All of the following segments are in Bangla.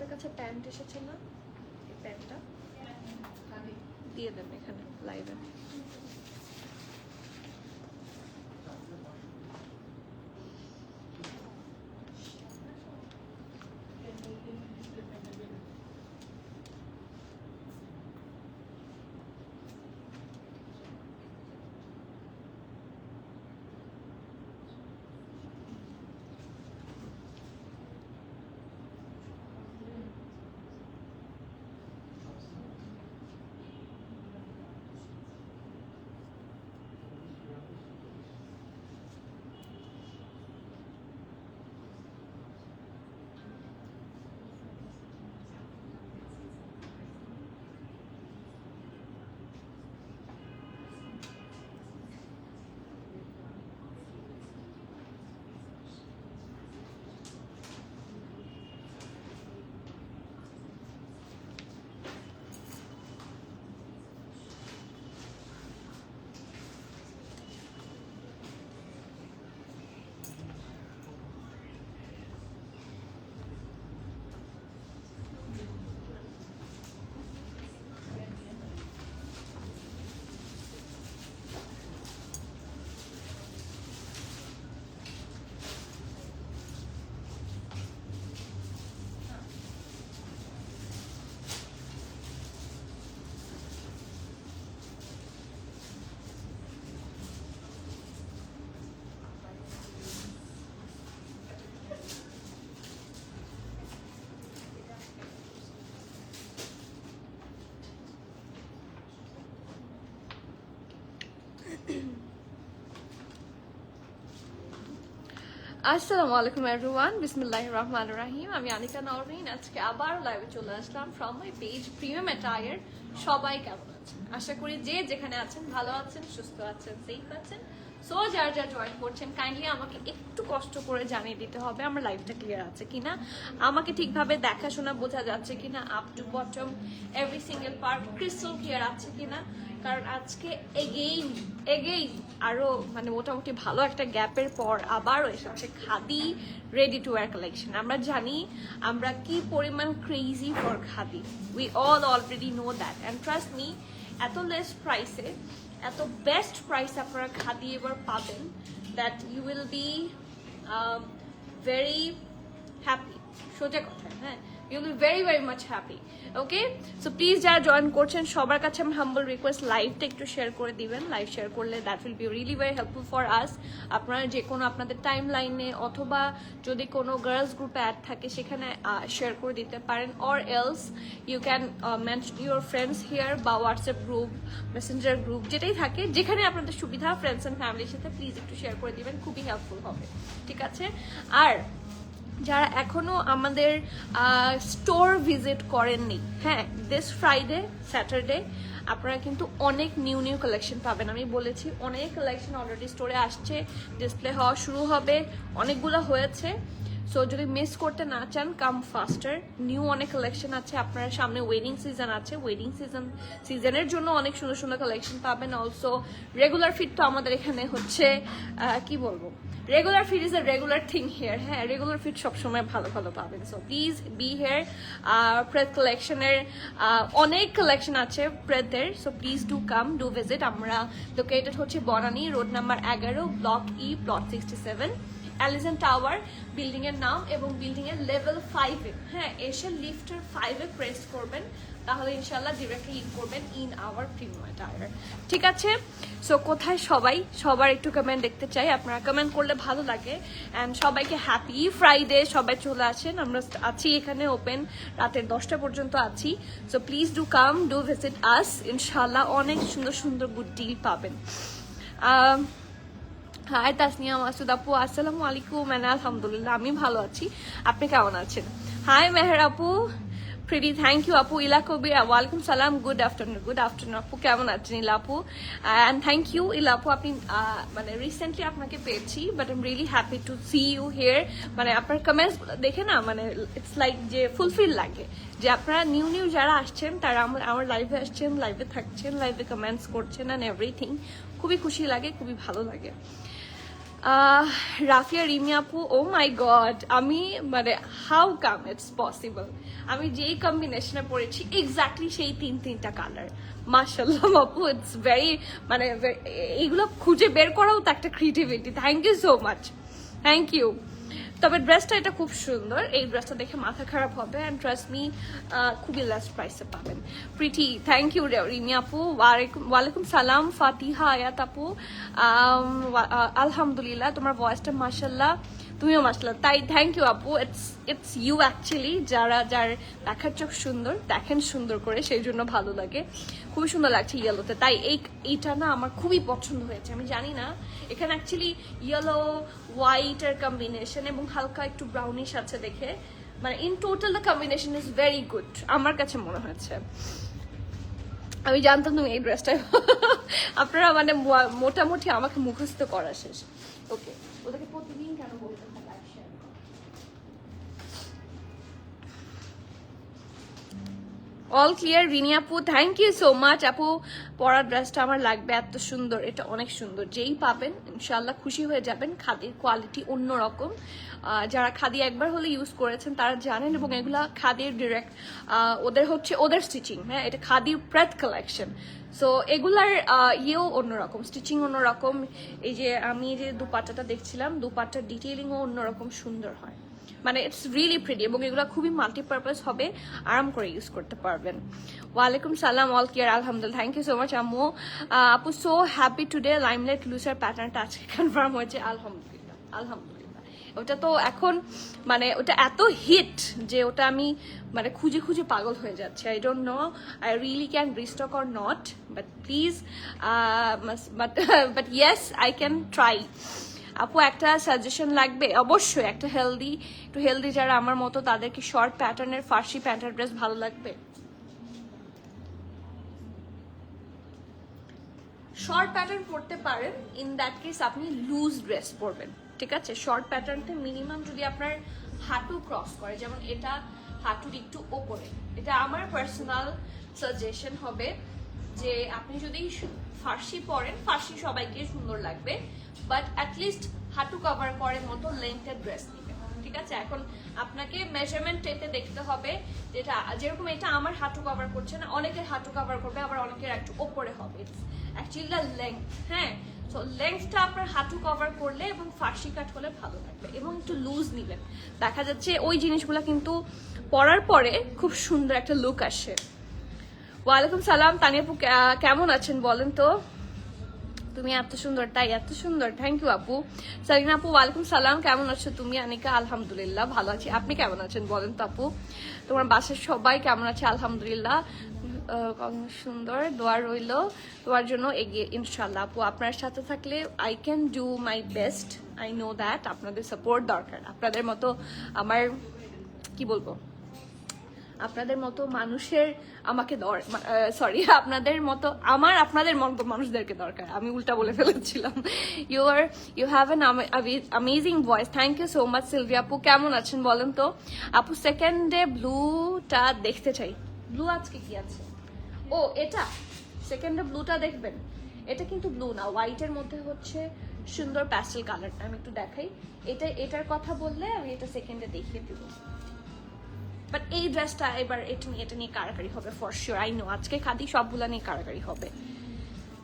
আপনার কাছে প্যান্ট এসেছে না? এই প্যান্টটা দিয়ে দেন এখানে লাইভে। আসসালামু আলাইকুম এভরিওয়ান, বিসমিল্লাহির রহমানির রহিম। আমি আনিকা নওরিন। আজকে আবার লাইভে চলে আসলাম from my page premium attire. সবাই কেমন আছেন? আশা করি যে যেখানে আছেন ভালো আছেন, সুস্থ আছেন, সেফ আছেন। সো যার যা জয়েন করছেন কাইন্ডলি আমাকে একটু কষ্ট করে জানিয়ে দিতে হবে আমার লাইভটা ক্লিয়ার আছে কিনা, আমাকে ঠিকভাবে দেখাশোনা বোঝা যাচ্ছে কিনা, up to bottom every single part crystal clear আছে কিনা। কারণ আজকে এগেইন আরো মানে মোটামুটি ভালো একটা গ্যাপের পর আবারও এসেছে khadi ready to wear collection. আমরা জানি আমরা কি পরিমাণ crazy for khadi, we all already know that, and trust me এত লেস প্রাইসে এত বেস্ট প্রাইস আপনারা খাদি এবার পাবেন, that you will be very happy. সোজা কথা, হ্যাঁ, you will be very very much happy. Okay, so please যারা জয়েন করছেন সবার কাছে আমি হাম্বল রিকোয়েস্ট লাইভটা একটু শেয়ার করে দিবেন। লাইভ শেয়ার করলে that will be really very helpful for us. আপনারা যে কোনো আপনাদের টাইম লাইনে অথবা যদি কোনো গার্লস গ্রুপে অ্যাড থাকে সেখানে শেয়ার করে দিতে পারেন, or else you can mention your friends here বা হোয়াটসঅ্যাপ গ্রুপ, মেসেঞ্জার গ্রুপ যেটাই থাকে, যেখানে আপনাদের সুবিধা ফ্রেন্ডস অ্যান্ড ফ্যামিলির সাথে প্লিজ একটু শেয়ার করে দিবেন, খুবই হেল্পফুল হবে। ঠিক আছে? আর যারা এখনো আমাদের স্টোর ভিজিট করেননি, হ্যাঁ, দিস ফ্রাইডে স্যাটারডে আপনারা কিন্তু অনেক নিউ কালেকশন পাবেন। আমি বলেছি অনেক কালেকশন অলরেডি স্টোরে আসছে, ডিসপ্লে হওয়া শুরু হবে, অনেকগুলো হয়েছে। সো যদি মিস করতে না চান, কাম ফাস্টার। নিউ অনেক কালেকশন আছে, আপনার সামনে ওয়েডিং সিজন আছে, ওয়েডিং সিজনের জন্য অনেক সুন্দর সুন্দর কালেকশন পাবেন। অলসো রেগুলার ফিট তো আমাদের এখানে হচ্ছে কি বলবো, regular fit is a regular thing here. হ্যাঁ, রেগুলার ফিট সবসময় ভালো ভালো পাবেন। So please be here. প্রেথ কালেকশনের অনেক কালেকশন আছে প্রেথের, so please do come, do visit. আমরা লোকেটেড হচ্ছে Banani road number 11, block E, plot 67, Allison tower building এর নাম, এবং বিল্ডিং এর লেভেল 5-এ। হ্যাঁ, এসে লিফটার 5-এ প্রেস করবেন, তাহলে ইনশাল্লাহ ডিরেক্টলি ইন করবেন ইন আওয়ার প্রিমিয়াম অ্যাটায়ার। ঠিক আছে? সো কোথায় সবার একটু কমেন্ট দেখতে চাই, আপনারা কমেন্ট করলে ভালো লাগে। অ্যান্ড সবাইকে হ্যাপি ফ্রাইডে, সবাই চলে আসেন, আমরা আছি এখানে ওপেন রাতের 10টা পর্যন্ত আছি। So please do come, do visit us, ইনশাল্লাহ অনেক সুন্দর সুন্দর গুড ডিল পাবেন। হাই তাসনিয়া মাসুদ আপু, আসসালামু আলাইকুম। আলহামদুলিল্লাহ আমি ভালো আছি, আপনি কেমন আছেন? হাই মেহের আপু, প্রিটি, থ্যাংক ইউ আপু। ইলা কবির, ওয়ালাইকুম সালাম, গুড আফটারনুন আপু, কেমন আছেন ইলা আপু? অ্যান্ড থ্যাংক ইউ ইলা আপু, আপনি মানে রিসেন্টলি আপনাকে পেয়েছি, but I am really happy to see you here. মানে আপনার কমেন্টস দেখে না, মানে ইটস লাইক যে ফুলফিল লাগে যে আপনারা নিউ যারা আসছেন তারা আমার লাইভে আসছেন, লাইভে থাকছেন, লাইভে কমেন্টস করছেন অ্যান্ড এভরিথিং। খুবই খুশি লাগে, খুবই ভালো লাগে। রাফিয়া রিমি আপু, ও মাই গড, আমি মানে হাউ কাম ইটস পসিবল, আমি যেই কম্বিনেশনে পড়েছি এক্স্যাক্টলি সেই তিনটা কালার। মাশাআল্লাহ আপু, ইটস ভেরি মানে এইগুলো খুঁজে বের করাও তো একটা creativity. Thank you so much, thank you. তবে ড্রেসটা এটা খুব সুন্দর, এই ড্রেসটা দেখে মাথা খারাপ হবে, অ্যান্ড ট্রাস্ট মি খুবই লেস প্রাইসে পাবেন। প্রিটি, থ্যাংক ইউ রিমি আপু। ওয়ালাইকুম সালাম ফাতিহা আয়াত আপু, আলহামদুলিল্লাহ, তোমার ভয়েসটা মাশাআল্লাহ, তুমিও মাশাআল্লাহ। তাই থ্যাংক ইউ আপু, ইটস ইউ অ্যাকচুয়ালি, যার দেখার চোখ সুন্দর, দেখেন সুন্দর করে, সেই জন্য ভালো লাগে। খুবই সুন্দর লাগছে ইয়েলোতে, তাই এইটা না আমার খুবই পছন্দ হয়েছে। আমি জানি না, এখানে অ্যাকচুয়ালি ইয়েলো হোয়াইটের কম্বিনেশন এবং হালকা একটু ব্রাউনিশ আছে দেখে, মানে in total the combination is very good আমার কাছে মনে হয়েছে। আমি জানতাম তুমি এই ড্রেসটাই আপনারা মানে মোটামুটি আমাকে মুখস্থ করা শেষ। ওকে, ওদেরকে প্রতিদিন কেন বলতে থাকে অল ক্লিয়ার রিনি আপু, থ্যাংক ইউ সো মাচ আপু। পরার ড্রেসটা আমার লাগবে, এত সুন্দর, এটা অনেক সুন্দর, যেই পাবেন ইনশাল্লাহ খুশি হয়ে যাবেন। খাদির কোয়ালিটি অন্যরকম, যারা খাদি একবার হলে ইউজ করেছেন তারা জানেন, এবং এগুলা খাদির ডিরেক্ট ওদের স্টিচিং, হ্যাঁ, এটা খাদির প্রেথ কালেকশন। সো এগুলার ইয়েও অন্যরকম, স্টিচিং অন্যরকম। এই যে আমি যে দুপাট্টাটা দেখছিলাম, দুপাট্টার ডিটেইলিংও অন্যরকম সুন্দর হয়, মানে ইটস রিয়েলি প্রিটি, এবং এগুলো খুবই মাল্টিপারপাস হবে, আরাম করে ইউজ করতে পারবেন। ওয়ালাইকুম সালাম, অল কেয়ার, আলহামদুলিল্লাহ, থ্যাংক ইউ সো মাচ আম্মু। আপু সো হ্যাপি টুডে, লাইমলাইট লুসার প্যাটার্নটা আজকে কনফার্ম হয়েছে, আলহামদুলিল্লাহ আলহামদুলিল্লাহ। ওটা তো এখন মানে ওটা এত হিট যে ওটা আমি মানে খুঁজে খুঁজে পাগল হয়ে যাচ্ছে। I don't know I really can restock or not, but please, but yes I can try. আপু একটা সাজেশন লাগবে, অবশ্যই একটা একটু হেলদি যারা আমার মতো, তাদেরকে শর্ট প্যাটার্নের ফার্সি প্যাটার্ন ড্রেস ভালো লাগবে? শর্ট প্যাটার্ন পরতে পারেন, ইন দ্যাট কেস আপনি লুজ ড্রেস পরবেন, ঠিক আছে? শর্ট প্যাটার্নতে মিনিমাম যদি আপনার হাঁটু ক্রস করে, যেমন এটা হাঁটুর একটু ওপরে, এটা আমার পার্সোনাল সাজেশন হবে যে আপনি যদি ফার্সি পরেন, ফার্সি সবাইকে সুন্দর লাগবে, বাট অ্যাটলিস্ট হাঁটু কভার করে মতো লেন্থের ড্রেস নিবেন, ঠিক আছে? এখন আপনাকে মেজারমেন্ট টেপে দেখতে হবে, যেটা যেরকম এটা আমার হাঁটু কভার করছে না, অনেকের হাঁটু কভার করবে, আবার অনেকের একটু ওপরে হবে, অ্যাকচুয়ালি দ্য লেন্থ, হ্যাঁ। সো লেন্থটা আপনার হাঁটু কভার করলে এবং ফার্সি কাট হলে ভালো লাগবে, এবং একটু লুজ নিবেন, দেখা যাচ্ছে ওই জিনিসগুলো কিন্তু পরার পরে খুব সুন্দর একটা লুক আসে। ওয়ালাইকুম সালাম তানিয়া আপু, কেমন আছেন বলেন তো? তুমি এত সুন্দর, তাই এত সুন্দর, থ্যাংক ইউ আপু। সারিনা আপু, ওয়ালাইকুম সালাম, কেমন আছো তুমি? আনিকা, আলহামদুলিল্লাহ ভালো আছি, আপনি কেমন আছেন বলেন তো আপু? তোমার বাসার সবাই কেমন আছে? আলহামদুলিল্লাহ, সুন্দর, দোয়া রইল তোমার জন্য এগিয়ে ইনশাল্লাহ। আপু আপনার সাথে থাকলে I can do my best, I know that. আপনাদের সাপোর্ট দরকার, আপনাদের মতো আমার কি বলবো, আপনাদের মতো মানুষের আমাকে সরি, আপনাদের মতো আপনাদের মতো মানুষদেরকে দরকার, আমি উল্টা বলে ফেলেছিলাম। You have an amazing voice, thank you so much. Sylvia আপু কেমন আছেন বলেন তো? আপু সেকেন্ডে ব্লুটা দেখতে চাই। ব্লু আজকে কি আছে? ও এটা সেকেন্ডে ব্লুটা দেখবেন, এটা কিন্তু ব্লু না, হোয়াইটের মধ্যে হচ্ছে সুন্দর প্যাস্টেল কালারটা, আমি একটু দেখাই। এটার কথা বললে আমি এটা সেকেন্ডে দেখিয়ে দিব, বাট এই ড্রেসটা এবার এটা নিয়ে কারাকারি হবে ফর শিওর, আই নো। আজকে খাদি সবগুলা নিয়ে কারাকারি হবে।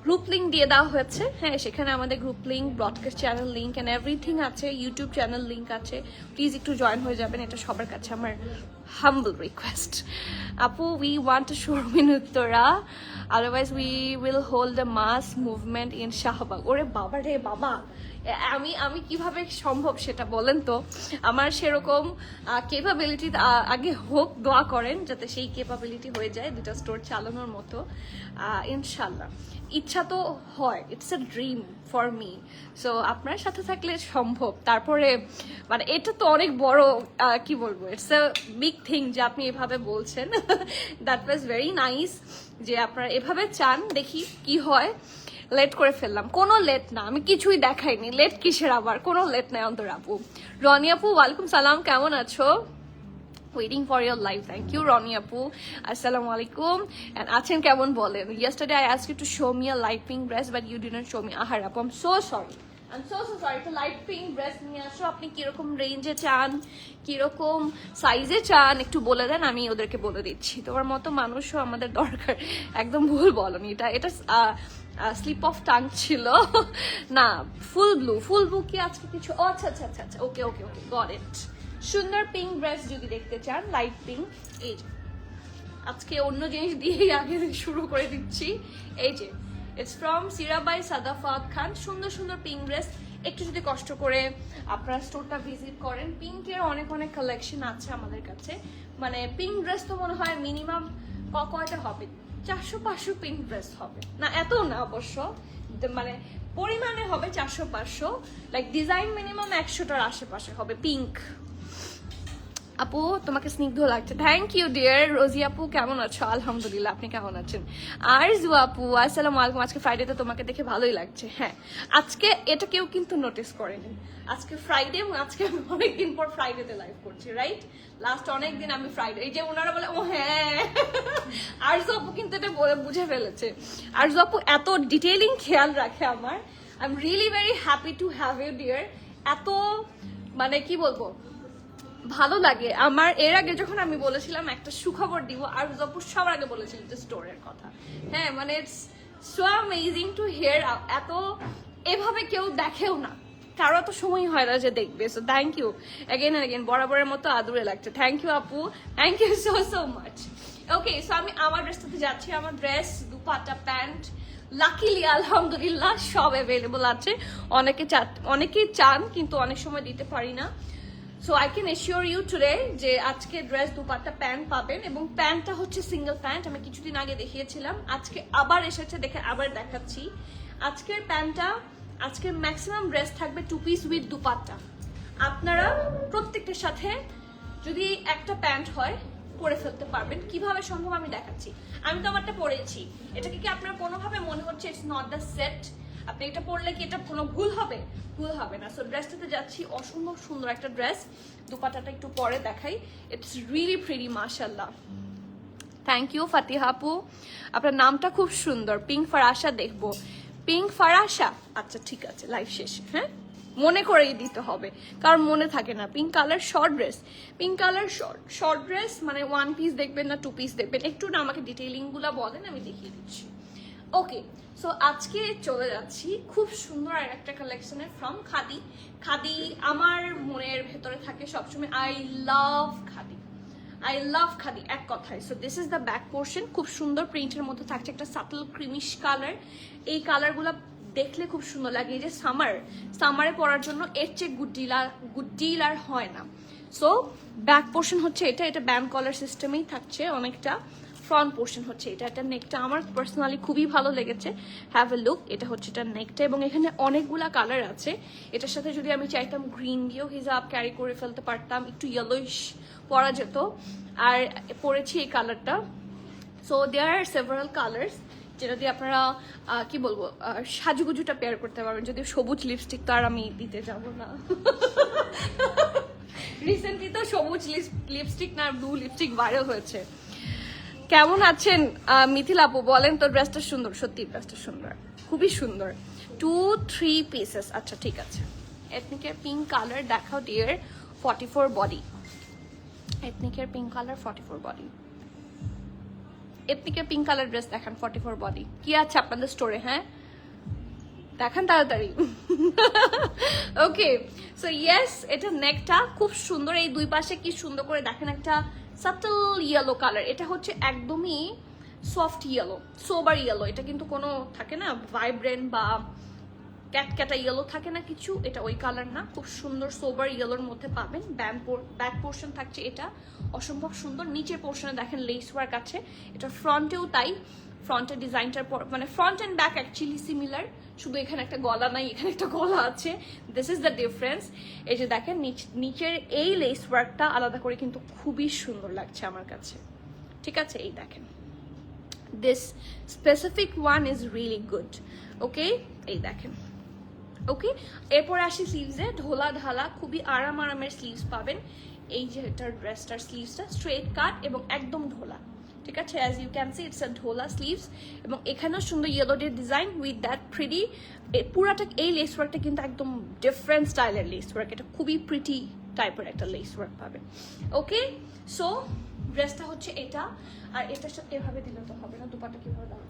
গ্রুপ লিঙ্ক দিয়ে দেওয়া হয়েছে, হ্যাঁ, সেখানে আমাদের group link, broadcast channel link and everything আছে, ইউটিউব চ্যানেল লিঙ্ক আছে, প্লিজ একটু জয়েন হয়ে যাবেন, এটা সবার কাছে আমার হাম্বল রিকোয়েস্ট। আপু we want to show in Uttara, otherwise we will hold a mass movement in Shahbag. ওরে বাবা রে বাবা, আমি কিভাবে সম্ভব সেটা বলেন তো? আমার সেরকম কেপাবিলিটি আগে হোক, দোয়া করেন যাতে সেই কেপাবিলিটি হয়ে যায় দুটা স্টোর চালানোর মতো, ইনশাল্লাহ। ইচ্ছা তো হয়, it's a dream for me. So আপনার সাথে থাকলে সম্ভব। তারপরে মানে এটা তো অনেক বড়, কি বলবো, ইটস এ বিগ থিং যে আপনি এভাবে বলছেন। দ্যাট ওয়াজ ভেরি নাইস যে আপনারা এভাবে চান, দেখি কি হয়। লেট করে ফেললাম, কোনো লেট না, আমি কিছুই দেখাইনি, লেট কিসের আবার, কোনো লেট নাই অন্তর আপু। রনি আপু, ওয়ালাইকুম সালাম, কেমন আছো? Waiting for your live, thank you Rony আপু, আসসালামু আলাইকুম। এন্ড আছেন কেমন বলেন? Yesterday I asked you to show me a light pink dress but you didn't show me. আহার আপু, I am so sorry, I'm so sorry, একটা লাইট পিঙ্ক ড্রেস নিয়ে আসো। আপনি কিরকম রেঞ্জে চান, কিরকম সাইজে চান একটু বলে দেন, আমি ওদেরকে বলে দিচ্ছি। তোমার মতো মানুষও আমাদের দরকার। একদম ভুল বলনি, এটা স্লিপ অফ টাং ছিল না। ফুল ব্লু কি আজকে কিছু? আচ্ছা আচ্ছা আচ্ছা আচ্ছা, ওকে ওকে ওকে, গট ইট। সুন্দর পিঙ্ক ড্রেস যদি দেখতে চান, লাইট পিঙ্ক। এই যে আজকে অন্য জিনিস দিয়েই আগে শুরু করে দিচ্ছি। এই যে ইটস ফ্রম সিরা বাই সাদাফাত খান। সুন্দর সুন্দর পিঙ্ক ড্রেস। একটু যদি কষ্ট করে আপনারা স্টোরটা ভিজিট করেন, পিঙ্কের অনেক অনেক কালেকশন আছে আমাদের কাছে। মানে পিঙ্ক ড্রেস তো মনে হয় মিনিমাম কয়টা হবে, 400-500 পিঙ্ক ড্রেস হবে না, এত না অবশ্য, মানে পরিমাণে হবে 400-500, লাইক ডিজাইন মিনিমাম 100টার আশেপাশে হবে পিঙ্ক। আপু তোমাকে স্নিগ্ধ লাগছে, থ্যাংক ইউ ডিয়ার। রোজি আপু কেমন আছো? আলহামদুলিল্লাহ, আপনি কেমন আছেন? আরজু আপু আসসালামু আলাইকুম, আজকে ফ্রাইডেতে তোমাকে দেখে ভালোই লাগছে। হ্যাঁ, আজকে এটা কেউ কিন্তু নোটিস করেনি, আজকে ফ্রাইডে এবং আজকে আমি অনেকদিন পর ফ্রাইডেতে লাইভ করছি, রাইট? লাস্ট অনেকদিন আমি ফ্রাইডে, এই যে ওনারা বলে ও হ্যাঁ, আরজু আপু কিন্তু এটা বলে বুঝে ফেলেছে। আরজু আপু এত ডিটেইলিং খেয়াল রাখে আমার। I am really very happy to have you dear. এত মানে কি বলবো, ভালো লাগে আমার। এর আগে যখন আমি বলেছিলাম একটা সুখবর দিব, আর জপুর সবার আগে বলেছিল যে স্টোরের কথা। হ্যাঁ, মানে it's so amazing to here. এত এভাবে কেউ দেখেও না, কারো তো সময় হয় না যে দেখবে। So thank you again again, বরাবরের মতো আদুরে লাগছে। থ্যাংক ইউ আপু, thank you so so much. Okay, so আমি আমার ড্রেসটাতে যাচ্ছি। আমার ড্রেস, দুপাট্টা, প্যান্ট লাকিলি আলহামদুলিল্লাহ সব অ্যাভেলেবল আছে। অনেকেই চান কিন্তু অনেক সময় দিতে পারি না। So I can assure you today যে আজকে ড্রেস, দুপাট্টা, প্যান্ট পাবেন, এবং প্যান্টটা হচ্ছে সিঙ্গেল প্যান্ট। আমি কিছুদিন আগে দেখিয়েছিলাম, আজকে আবার এসেছে, দেখে আবার দেখাচ্ছি। আজকের প্যান্টটা, আজকের ম্যাক্সিমাম ড্রেস থাকবে 2 পিস উইথ দুপাট্টা। আপনারা প্রত্যেকটার সাথে যদি একটা প্যান্ট হয় পরে ফেলতে পারবেন। কিভাবে সম্ভব আমি দেখাচ্ছি। আমি তো আমারটা পরেছি, এটাকে কি আপনার কোনোভাবে মনে হচ্ছে ইটস নট দ্য সেট? আপনি এটা পরলে কি এটা কোনো ভুল হবে? ভুল হবে না। সো ড্রেসটাতে যাচ্ছি, অসম্ভব সুন্দর একটা ড্রেস। দুপাট্টাটা একটু পরে দেখাই। ইটস রিয়েলি প্রিটি, মাশাআল্লাহ। থ্যাংক ইউ ফাতিহা আপু, আপনার নামটা খুব সুন্দর। পিঙ্ক ফারাশা দেখবো, পিঙ্ক ফারাশা। আচ্ছা ঠিক আছে, লাইভ শেষে হ্যাঁ মনে করেই দিতে হবে, কারণ মনে থাকে না। Pink colour short dress, pink colour short dress মানে 1 পিস দেখবেন না 2 পিস দেখবেন? একটু না আমাকে ডিটেইলিং গুলা বলেন, আমি দেখিয়ে দিচ্ছি। ওকে, সো আজকে চলে যাচ্ছি খুব সুন্দর আর একটা কালেকশনের ফ্রম খাদি। খাদি আমার মনের ভেতরে থাকে সবসময়। I love khadi, I love khadi এক কথায়। So this is the back portion, খুব সুন্দর প্রিন্টের মধ্যে থাকছে একটা সাটল ক্রিমিশ কালার। এই কালারগুলো দেখলে খুব সুন্দর লাগে। এই যে সামারে পরার জন্য এর চেয়ে গুড ডিল আর হয় না। সো ব্যাক পোর্শন হচ্ছে এটা ব্যান্ড কলার সিস্টেমেই থাকছে অনেকটা। ফ্রন্ট পোর্শন হচ্ছে এটা নেকটা আমার পার্সোনালি খুবই ভালো লেগেছে। হ্যাভ এ লুক, এটা হচ্ছে এটা নেকটা, এবং এখানে অনেকগুলা কালার আছে। এটার সাথে যদি আমি চাইতাম গ্রিন দিয়েও হিজাব ক্যারি করে ফেলতে পারতাম, একটু ইয়েলোইশ পরা যেত। আর পরেছি এই কালারটা। So there are several colours, যেটা দিয়ে আপনারা কি বলবো সাজুগুজুটা পেয়ার করতে পারবেন। যদি সবুজ লিপস্টিক তো আর আমি দিতে যাব না, রিসেন্টলি তো সবুজ লিপস্টিক না ব্লু লিপস্টিক ভাইরাল হয়েছে। কেমন আছেন মিথিল আপু? বলেন তো ড্রেসটা সুন্দর? সত্যি ড্রেসটা সুন্দর, খুবই সুন্দর। 2-3 পিসেস। আচ্ছা ঠিক আছে, এথনিকের পিঙ্ক কালার দেখাও ডিয়ার। 44 বডি, এথনিকের পিঙ্ক কালার 44 বডি। এথনিকের পিঙ্ক কালার ড্রেস দেখান, 44 বডি। কি আছে আপনাদের স্টোরে? হ্যাঁ দেখান তাড়াতাড়ি। ওকে, সো ইয়েস, এটা নেকটা খুব সুন্দর। এই দুই পাশে কি সুন্দর করে দেখেন, একটা সাটল ইয়েলো কালার। এটা হচ্ছে একদমই সফট ইয়েলো, সোবার ইয়েলো। এটা কিন্তু কোনো থাকে না ভাইব্রেন্ট বা ক্যাটক্যাটা ইয়েলো থাকে না কিছু, এটা ওই কালার না। খুব সুন্দর সোবার ইয়েলোর মধ্যে পাবেন। ব্যাক পোর্শন থাকছে এটা অসম্ভব সুন্দর। নিচের পোর্শনে দেখেন লেস ওয়ার্ক আছে। এটা ফ্রন্টেও তাই, ফ্রন্টের ডিজাইনটার পর মানে front and back actually similar, শুধু এখানে একটা গলা নাই, এখানে একটা গলা আছে। This is the difference. এই যে দেখেন নিচের এই লেস ওয়ার্কটা আলাদা করে কিন্তু খুবই সুন্দর লাগছে আমার কাছে। ঠিক আছে, এই দেখেন, this specific one is really good. Okay, এই দেখেন। ওকে, এরপরে আসি স্লিভসে। ঢোলা ঢালা খুবই আরামের স্লিভস পাবেন। এই যে এটার ড্রেসটার স্লিভসটা স্ট্রেট কাট এবং একদম ঢোলা, ঠিক আছে, as you can see it's a ঢোলা স্লিভস, এবং এখানেও সুন্দর yellow day design with that pretty. পুরাটা এই লেস ওয়ার্কটা কিন্তু একদম ডিফারেন্ট স্টাইলের লেস ওয়ার্ক, এটা খুবই প্রিটি টাইপের একটা লেস ওয়ার্ক পাবে। ওকে, সো ড্রেসটা হচ্ছে এটা, আর এটার সাথে এভাবে দিলে তো হবে না, দুপাটা কিভাবে দাও,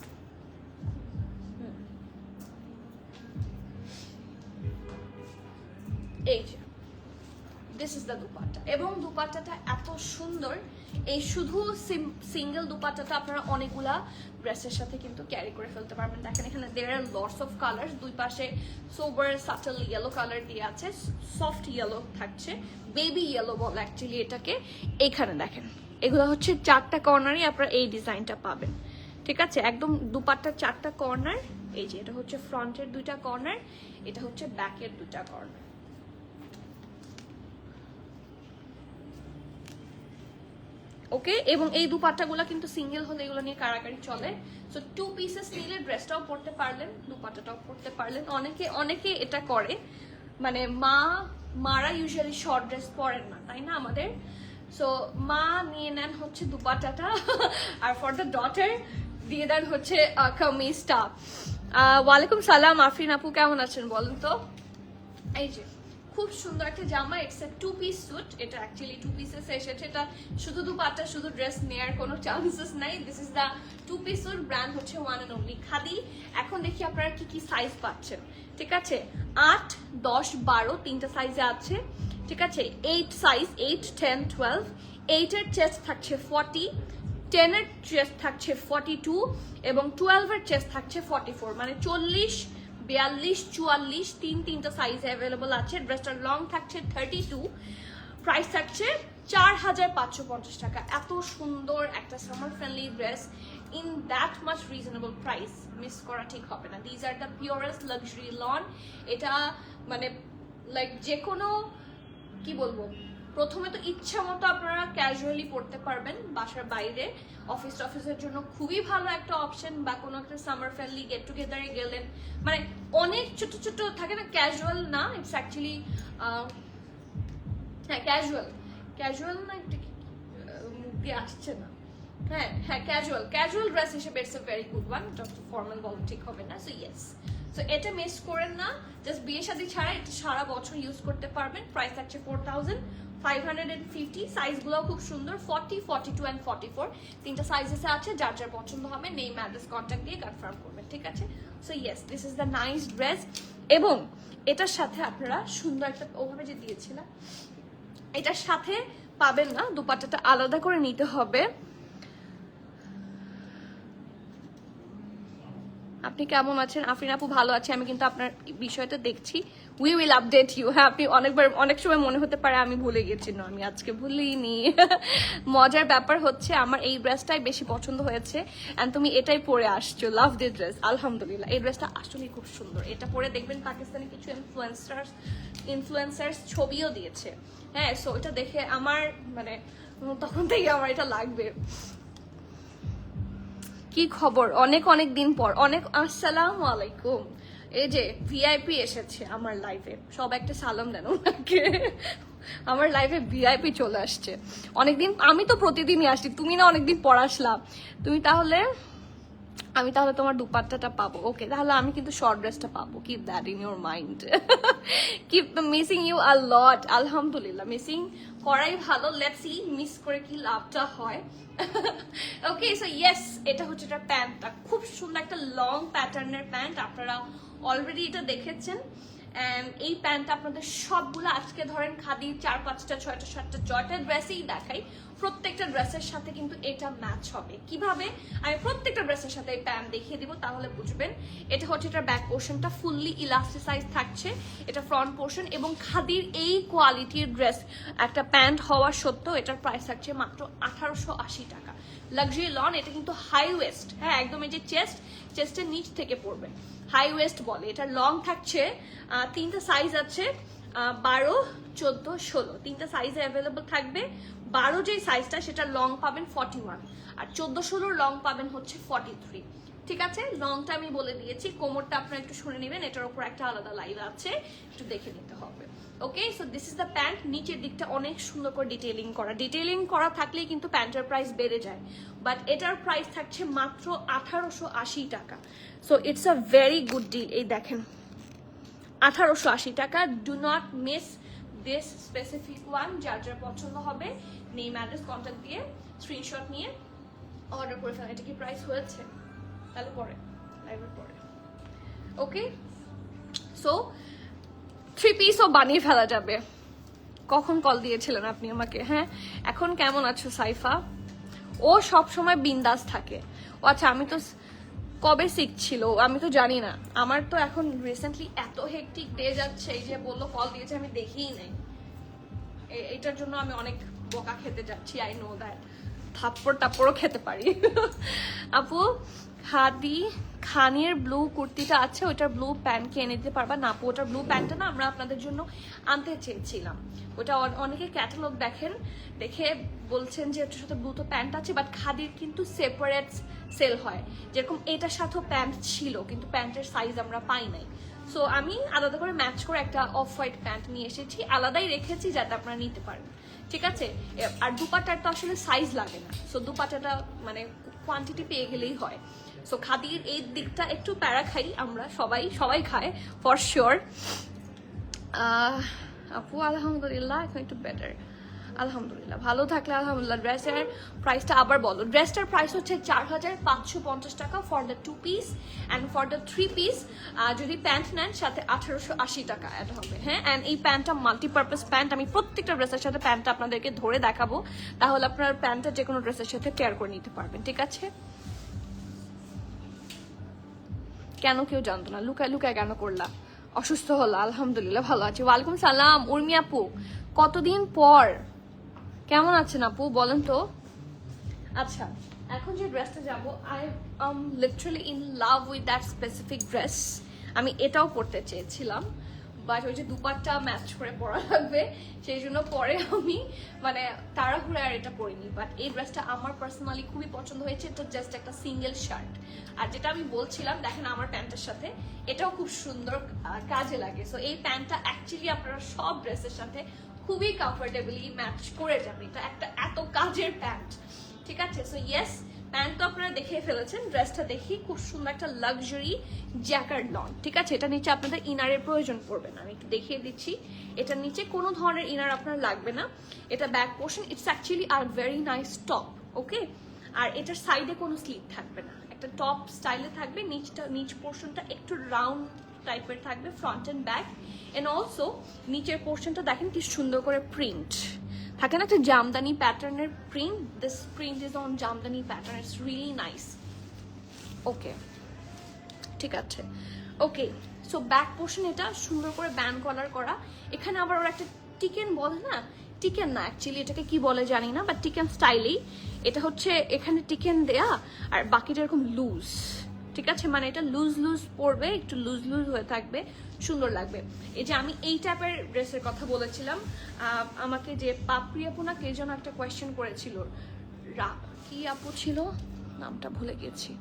এই যে দিস ইজ দ্য দুপাট্টা, এবং দুপাট্টাটা এত সুন্দর। এই শুধু সিঙ্গেল দুপাট্টাটা আপনারা অনেকগুলা ড্রেসের সাথে কিন্তু ক্যারি করে ফেলতে পারবেন। দেখেন এখানে দেয়ার আর লটস অফ কালার্স, দুই পাশে সোবার সাটল ইয়েলো কালার দিয়ে আছে, সফট ইয়েলো থাকছে, বেবি ইয়েলো বলে অ্যাকচুয়ালি এটাকে। এইখানে দেখেন এগুলো হচ্ছে 4টা কর্নারই আপনারা এই ডিজাইনটা পাবেন। ঠিক আছে, একদম দুপাট্টার 4টা কর্নার। এই যে এটা হচ্ছে ফ্রন্টের 2টা কর্নার, এটা হচ্ছে ব্যাকের 2টা কর্নার। ওকে, এবং এই দুপাট্টাগুলো কিন্তু সিঙ্গেল হলে এগুলো নিয়ে কারাকারি চলে। সো 2 পিসেস নিলে ড্রেসটাও পরতে পারলেন, দুপাট্টাটাও পরতে পারলেন। অনেকে এটা করে, মানে মারা ইউজুয়ালি শর্ট ড্রেস পরেন না, তাই না আমাদের। সো মা নিয়ে নেন হচ্ছে দুপাট্টাটা, আর ফর দ্য ডটার দিয়ে দেন হচ্ছে কামিজটা। ওয়ালাইকুম সালাম আফরিন আপু, কেমন আছেন বলেন তো। এই যে খুব সুন্দর একটা জামা, ইটস এ 2 পিস স্যুট, এটা অ্যাকচুয়ালি 2 পিসেস এসেছে, এটা শুধু দুপাট্টা শুধু ড্রেস নেয়ার কোনো চান্সেস নাই। This is the 2 piece suit, brand হচ্ছে ওয়ান এন্ড অনলি খাদি। এখন দেখি আপনারা কি কি সাইজ পাচ্ছেন। ঠিক আছে, 8, 10, 12 তিনটা সাইজে আছে। ঠিক আছে, 8 সাইজ, 8, 10, 12। 8 এর চেস্ট থাকছে 40, 10 এর চেস্ট থাকছে 42, এবং 12 এর চেস্ট থাকছে 44, মানে 40, 42, 44 তিনটা সাইজে অ্যাভেলেবল আছে। ড্রেসটার লং থাকছে 32, প্রাইস থাকছে 4550 টাকা। এত সুন্দর একটা summer friendly dress in that much reasonable price miss করা ঠিক হবে না। These are the purest luxury loan. এটা মানে লাইক যে কোনো কি বলবো, প্রথমে তো ইচ্ছা মতো আপনারা ক্যাজুয়ালি পড়তে পারবেন বাসার বাইরে, অফিসের জন্য খুবই ভালো একটা অপশন, বা কোনো একটা সামার ফ্রেন্ডলি গেট টুগেদারে গেলেন, মানে অনেক ছোট ছোট থাকে না, ক্যাজুয়াল না, ইটস অ্যাকচুয়ালি হ্যাঁ ক্যাজুয়াল না, একটা মুখ দিয়ে আসছে না, হ্যাঁ ক্যাজুয়াল ড্রেস হিসেবে it's a very good one, যত ফর্মাল বলা ঠিক হবে না। সো ইয়েস, সো এটা মিস করেন না, জাস্ট বিয়ে শাদী ছাড়া এটা সারা বছর ইউজ করতে পারবেন। প্রাইস থাকছে 4550। সাইজগুলো খুব সুন্দর, 40, 42 and 44 তিনটা সাইজেসে আছে। যার যার পছন্দ হবে নেম অ্যাড্রেস কন্ট্যাক্ট দিয়ে কনফার্ম করবেন। ঠিক আছে, so yes this is the nice dress. এবং এটার সাথে আপনারা সুন্দর একটা ওভাবে যে দিয়েছিলাম, এটার সাথে পাবেন না, দুপাট্টাটা আলাদা করে নিতে হবে। আপনি কেমন আছেন আফরিন আপু? ভালো আছে, আমি কিন্তু আপনার বিষয়টা দেখছি। We will update you. হ্যাঁ, আপনি অনেক সময় মনে হতে পারে আমি ভুলে গেছি, না আমি আজকে ভুলিনি। মজার ব্যাপার হচ্ছে আমার এই ড্রেসটাই বেশি পছন্দ হয়েছে, এন্ড তুমি এটাই পরে আসছো। লাভ দি ড্রেস, আলহামদুলিল্লাহ। এই ড্রেসটা আসলেই খুব সুন্দর, এটা পরে দেখবেন পাকিস্তানি কিছু ইনফ্লুয়েন্সার্স ছবিও দিয়েছে। হ্যাঁ, সো এটা দেখে আমার মানে তখন থেকে আমার এটা লাগবে। কি খবর? অনেক দিন পর। আসসালামু আলাইকুম। এই যে ভিআইপি এসেছে আমার লাইফে, সব একটা সালাম দেন ওনাকে। আমার লাইফে ভিআইপি চলে আসছে অনেকদিন। আমি তো প্রতিদিনই আসছি, তুমি না অনেকদিন পর আসলাম। আমি তাহলে তোমার দুপাট্টাটা পাবো। ওকে, তাহলে আমি কিন্তু শর্ট ড্রেসটা পাবো। Keep that in your mind. Keep missing you a lot. আলহামদুলিল্লাহ, মিসিং করাই ভালো। লেটস সি মিস করে কি লাভটা হয়। ওকে, সো ইয়েস, এটা হচ্ছে এটা প্যান্টটা, খুব সুন্দর একটা লং প্যাটার্নের প্যান্ট। আপনারা অলরেডি এটা দেখেছেন। এই প্যান্ট আপনাদের সবগুলো আজকে ধরেন খাদির 4, 5টা, 6টা, 7টা, 6টা ড্রেসেই দেখাই। প্রত্যেকটা ড্রেসের সাথে কিন্তু এটা ম্যাচ হবে। কিভাবে? আমি প্রত্যেকটা ড্রেসের সাথে এই প্যান্ট দেখিয়ে দিব, তাহলে বুঝবেন। এটা হচ্ছে এটা ব্যাক পোর্শনটা ফুললি ইলাস্টিসাইজ থাকছে, এটা ফ্রন্ট পোর্শন। এবং খাদির এই কোয়ালিটির ড্রেস একটা প্যান্ট হওয়া সত্ত্বেও এটার প্রাইস থাকছে মাত্র 1880 টাকা। লাক্সারি লন, এটা কিন্তু হাই ওয়েস্ট। হ্যাঁ, একদম এই যে চেস্টের নিচ থেকে পড়বে, হাই ওয়েস্ট বলে। এটার লং থাকছে 3টা সাইজ আছে, 12, 14, 16 তিনটা সাইজে অ্যাভেলেবল থাকবে। 12 যে সাইজটা সেটা লং পাবেন 41, আর 14, 16 লং পাবেন হচ্ছে 43। ঠিক আছে, লংটা আমি বলে দিয়েছি, কোমরটা আপনারা একটু শুনে নেবেন, এটার উপর একটা আলাদা লাইভ আছে, একটু দেখে নিতে হবে। Okay, so this is the pant. নিচের দিকটা অনেক সুন্দর করে ডিটেইলিং করা থাকলেই কিন্তু প্যান্টের প্রাইস বেড়ে যায়, বাট এটার প্রাইস থাকছে মাত্র 1880 টাকা। So it's a very good deal. এই দেখেন 1880 টাকা। Do not miss this specific one. যার যার পছন্দ হবে নেম অ্যাড্রেস কন্ট্যাক্ট দিয়ে স্ক্রিনশট নিয়ে অর্ডার করে ফেলেন। এটা কি প্রাইস হয়েছে? তাহলে পরে লাইভের পরে। ওকে, সো 3 পিসও বানিয়ে ফেলা যাবে। কখন কল দিয়েছিলেন আপনি আমাকে? হ্যাঁ, এখন কেমন আছো সাইফা? ও সব সময় বিন্দাস থাকে। ও আচ্ছা, আমি তো কবে শিখছিল আমি তো জানি না। আমার তো এখন রিসেন্টলি এত হেক্টিক ডে যাচ্ছে, এই যে বললো কল দিয়েছে আমি দেখিই নাই। এটার জন্য আমি অনেক বকা খেতে যাচ্ছি, আই নো দ্যাট। থাপ্পড় টাপ্পড়ও খেতে পারি। আপু খানির ব্লু কুর্তিটা আছে, ওইটার ব্লু প্যান্ট কি এনে দিতে পারবা? না আপু, ওটার ব্লু প্যান্টটা না আমরা আপনাদের জন্য আনতে চেয়েছিলাম। ওটা অনেকে ক্যাটালগ দেখে বলছেন যে ওটার সাথে ব্লু তো প্যান্ট আছে, বাট খাদির কিন্তু সেপারেট সেল হয়। যেরকম এটার সাথেও প্যান্ট ছিল, কিন্তু প্যান্টের সাইজ আমরা পাই নাই। সো আমি আলাদা করে ম্যাচ করে একটা অফ হোয়াইট প্যান্ট নিয়ে এসেছি, আলাদাই রেখেছি যাতে আপনারা নিতে পারেন। ঠিক আছে, আর দুপাট্টার তো আসলে সাইজ লাগে না, সো দুপাট্টাটা মানে কোয়ান্টিটি পেয়ে গেলেই হয়। সো খাদির এই দিকটা একটু প্যারা খাই আমরা, সবাই খায় ফর শিওর। আপু আলহামদুলিল্লাহ, এখন একটু বেটার, আলহামদুলিল্লাহ। ভালো থাকলে আলহামদুলিল্লাহ। ড্রেসের প্রাইসটা আবার বলো। ড্রেসটার প্রাইস হচ্ছে 4550 টাকা for the 2 piece, and for the 3 piece যদি প্যান্ট নেন সাথে 1880 টাকা অ্যাড হবে। হ্যাঁ, অ্যান্ড এই প্যান্টটা মাল্টিপারপাস প্যান্ট। আমি প্রত্যেকটা ড্রেসের সাথে প্যান্টটা আপনাদেরকে ধরে দেখাবো, তাহলে আপনার প্যান্টটা যে কোনো ড্রেসের সাথে টেয়ার করে নিতে পারবেন। ঠিক আছে, কেন কেউ জানতো না? লুকায় কেন করলা? অসুস্থ হলো? আলহামদুলিল্লাহ ভালো আছি। ওয়ালাইকুম সালাম উর্মি আপু, কতদিন পর, কেমন আছেন আপু বলেন তো? আচ্ছা, এখন যে ড্রেসটা যাবো, I am literally in love with that specific dress. আমি এটাও পরতে চেয়েছিলাম, বাট ওই যে দুপাট্টা ম্যাচ করে পরা লাগবে, সেই জন্য পরে আমি মানে তাড়াহুড়ে আর এটা পরিনি। বাট এই ড্রেসটা আমার পার্সোনালি খুবই পছন্দ হয়েছে। এটা জাস্ট একটা সিঙ্গেল শার্ট, আর যেটা আমি বলছিলাম দেখেন আমার প্যান্টের সাথে এটাও খুব সুন্দর কাজে লাগে। সো এই প্যান্টটা অ্যাকচুয়ালি আপনারা সব ড্রেসের সাথে খুবই কমফোর্টেবলি ম্যাচ করে যাবে। এটা একটা এত কাজের প্যান্ট। ঠিক আছে, সো ইয়েস, প্যান্ট তো আপনারা দেখে ফেলেছেন। ড্রেসটা দেখি খুব সুন্দর একটা লাক্সারি জ্যাকার্ড লন। ঠিক আছে, এটা নিচে আপনাদের ইনারের প্রয়োজন পড়বে না, আমি একটু দেখিয়ে দিচ্ছি। এটার নিচে কোনো ধরনের ইনার আপনার লাগবে না। এটা back portion, it's actually are very nice top. Okay, আর এটার সাইডে কোনো স্লিপ থাকবে না, একটা টপ স্টাইলে থাকবে। নিচ পোর্শনটা একটু রাউন্ড টাইপের থাকবে, front and back. And also নিচের পোর্শনটা দেখেন কি সুন্দর করে প্রিন্ট থাকে না, একটা জামদানি প্যাটার্নের print. This print is on jamdani pattern, it's really nice. Okay, ঠিক আছে। ওকে, সো ব্যাক পোর্শন এটা সুন্দর করে ব্যান্ড কলার করা। এখানে আবার ওরা একটা টিকেন বলে না, টিকেন না অ্যাকচুয়ালি এটাকে কি বলে জানি না, বাট টিকেন স্টাইলেই এটা হচ্ছে। এখানে টিকেন দেয়া আর বাকিটা এরকম লুজ। ঠিক আছে, মানে এটা লুজ পড়বে, একটু লুজ হয়ে থাকবে, সুন্দর লাগবে। এই যে আমি এই টাইপের ড্রেসের কথা বলেছিলাম, আমাকে যে পাপড়ি আপু না কে যেন একটা কোয়েশ্চেন করেছিল, কি আপু ছিল নামটা ভুলে গেছি।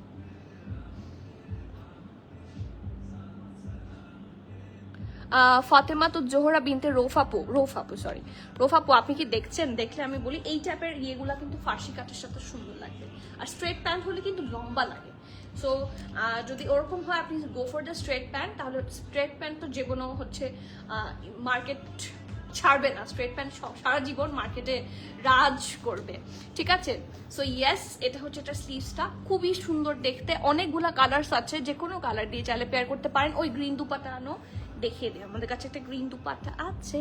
ফাতেমা তো জোহরা বিনতে রৌফাপু, আপনি কি দেখছেন? দেখলে আমি বলি এই টাইপের ইয়েগুলা কিন্তু ফার্সি কাটের সাথে সুন্দর লাগবে, আর স্ট্রেট প্যান্ট হলে কিন্তু লম্বা লাগে। সো যদি ওরকম হয় আপনি go for the straight pant, তাহলে স্ট্রেট প্যান্ট তো যে কোনো হচ্ছে মার্কেট ছাড়বে না। স্ট্রেট প্যান্ট সারা জীবন মার্কেটে রাজ করবে। ঠিক আছে, সো ইয়েস, এটা হচ্ছে এটা স্লিভসটা খুবই সুন্দর দেখতে। অনেকগুলা কালার্স আছে, যে কোনো কালার দিয়ে চাইলে পেয়ার করতে পারেন। ওই গ্রিন দুপাটা আনো, দেখিয়ে দিই, আমাদের কাছে একটা গ্রিন দুপাট্টা আছে,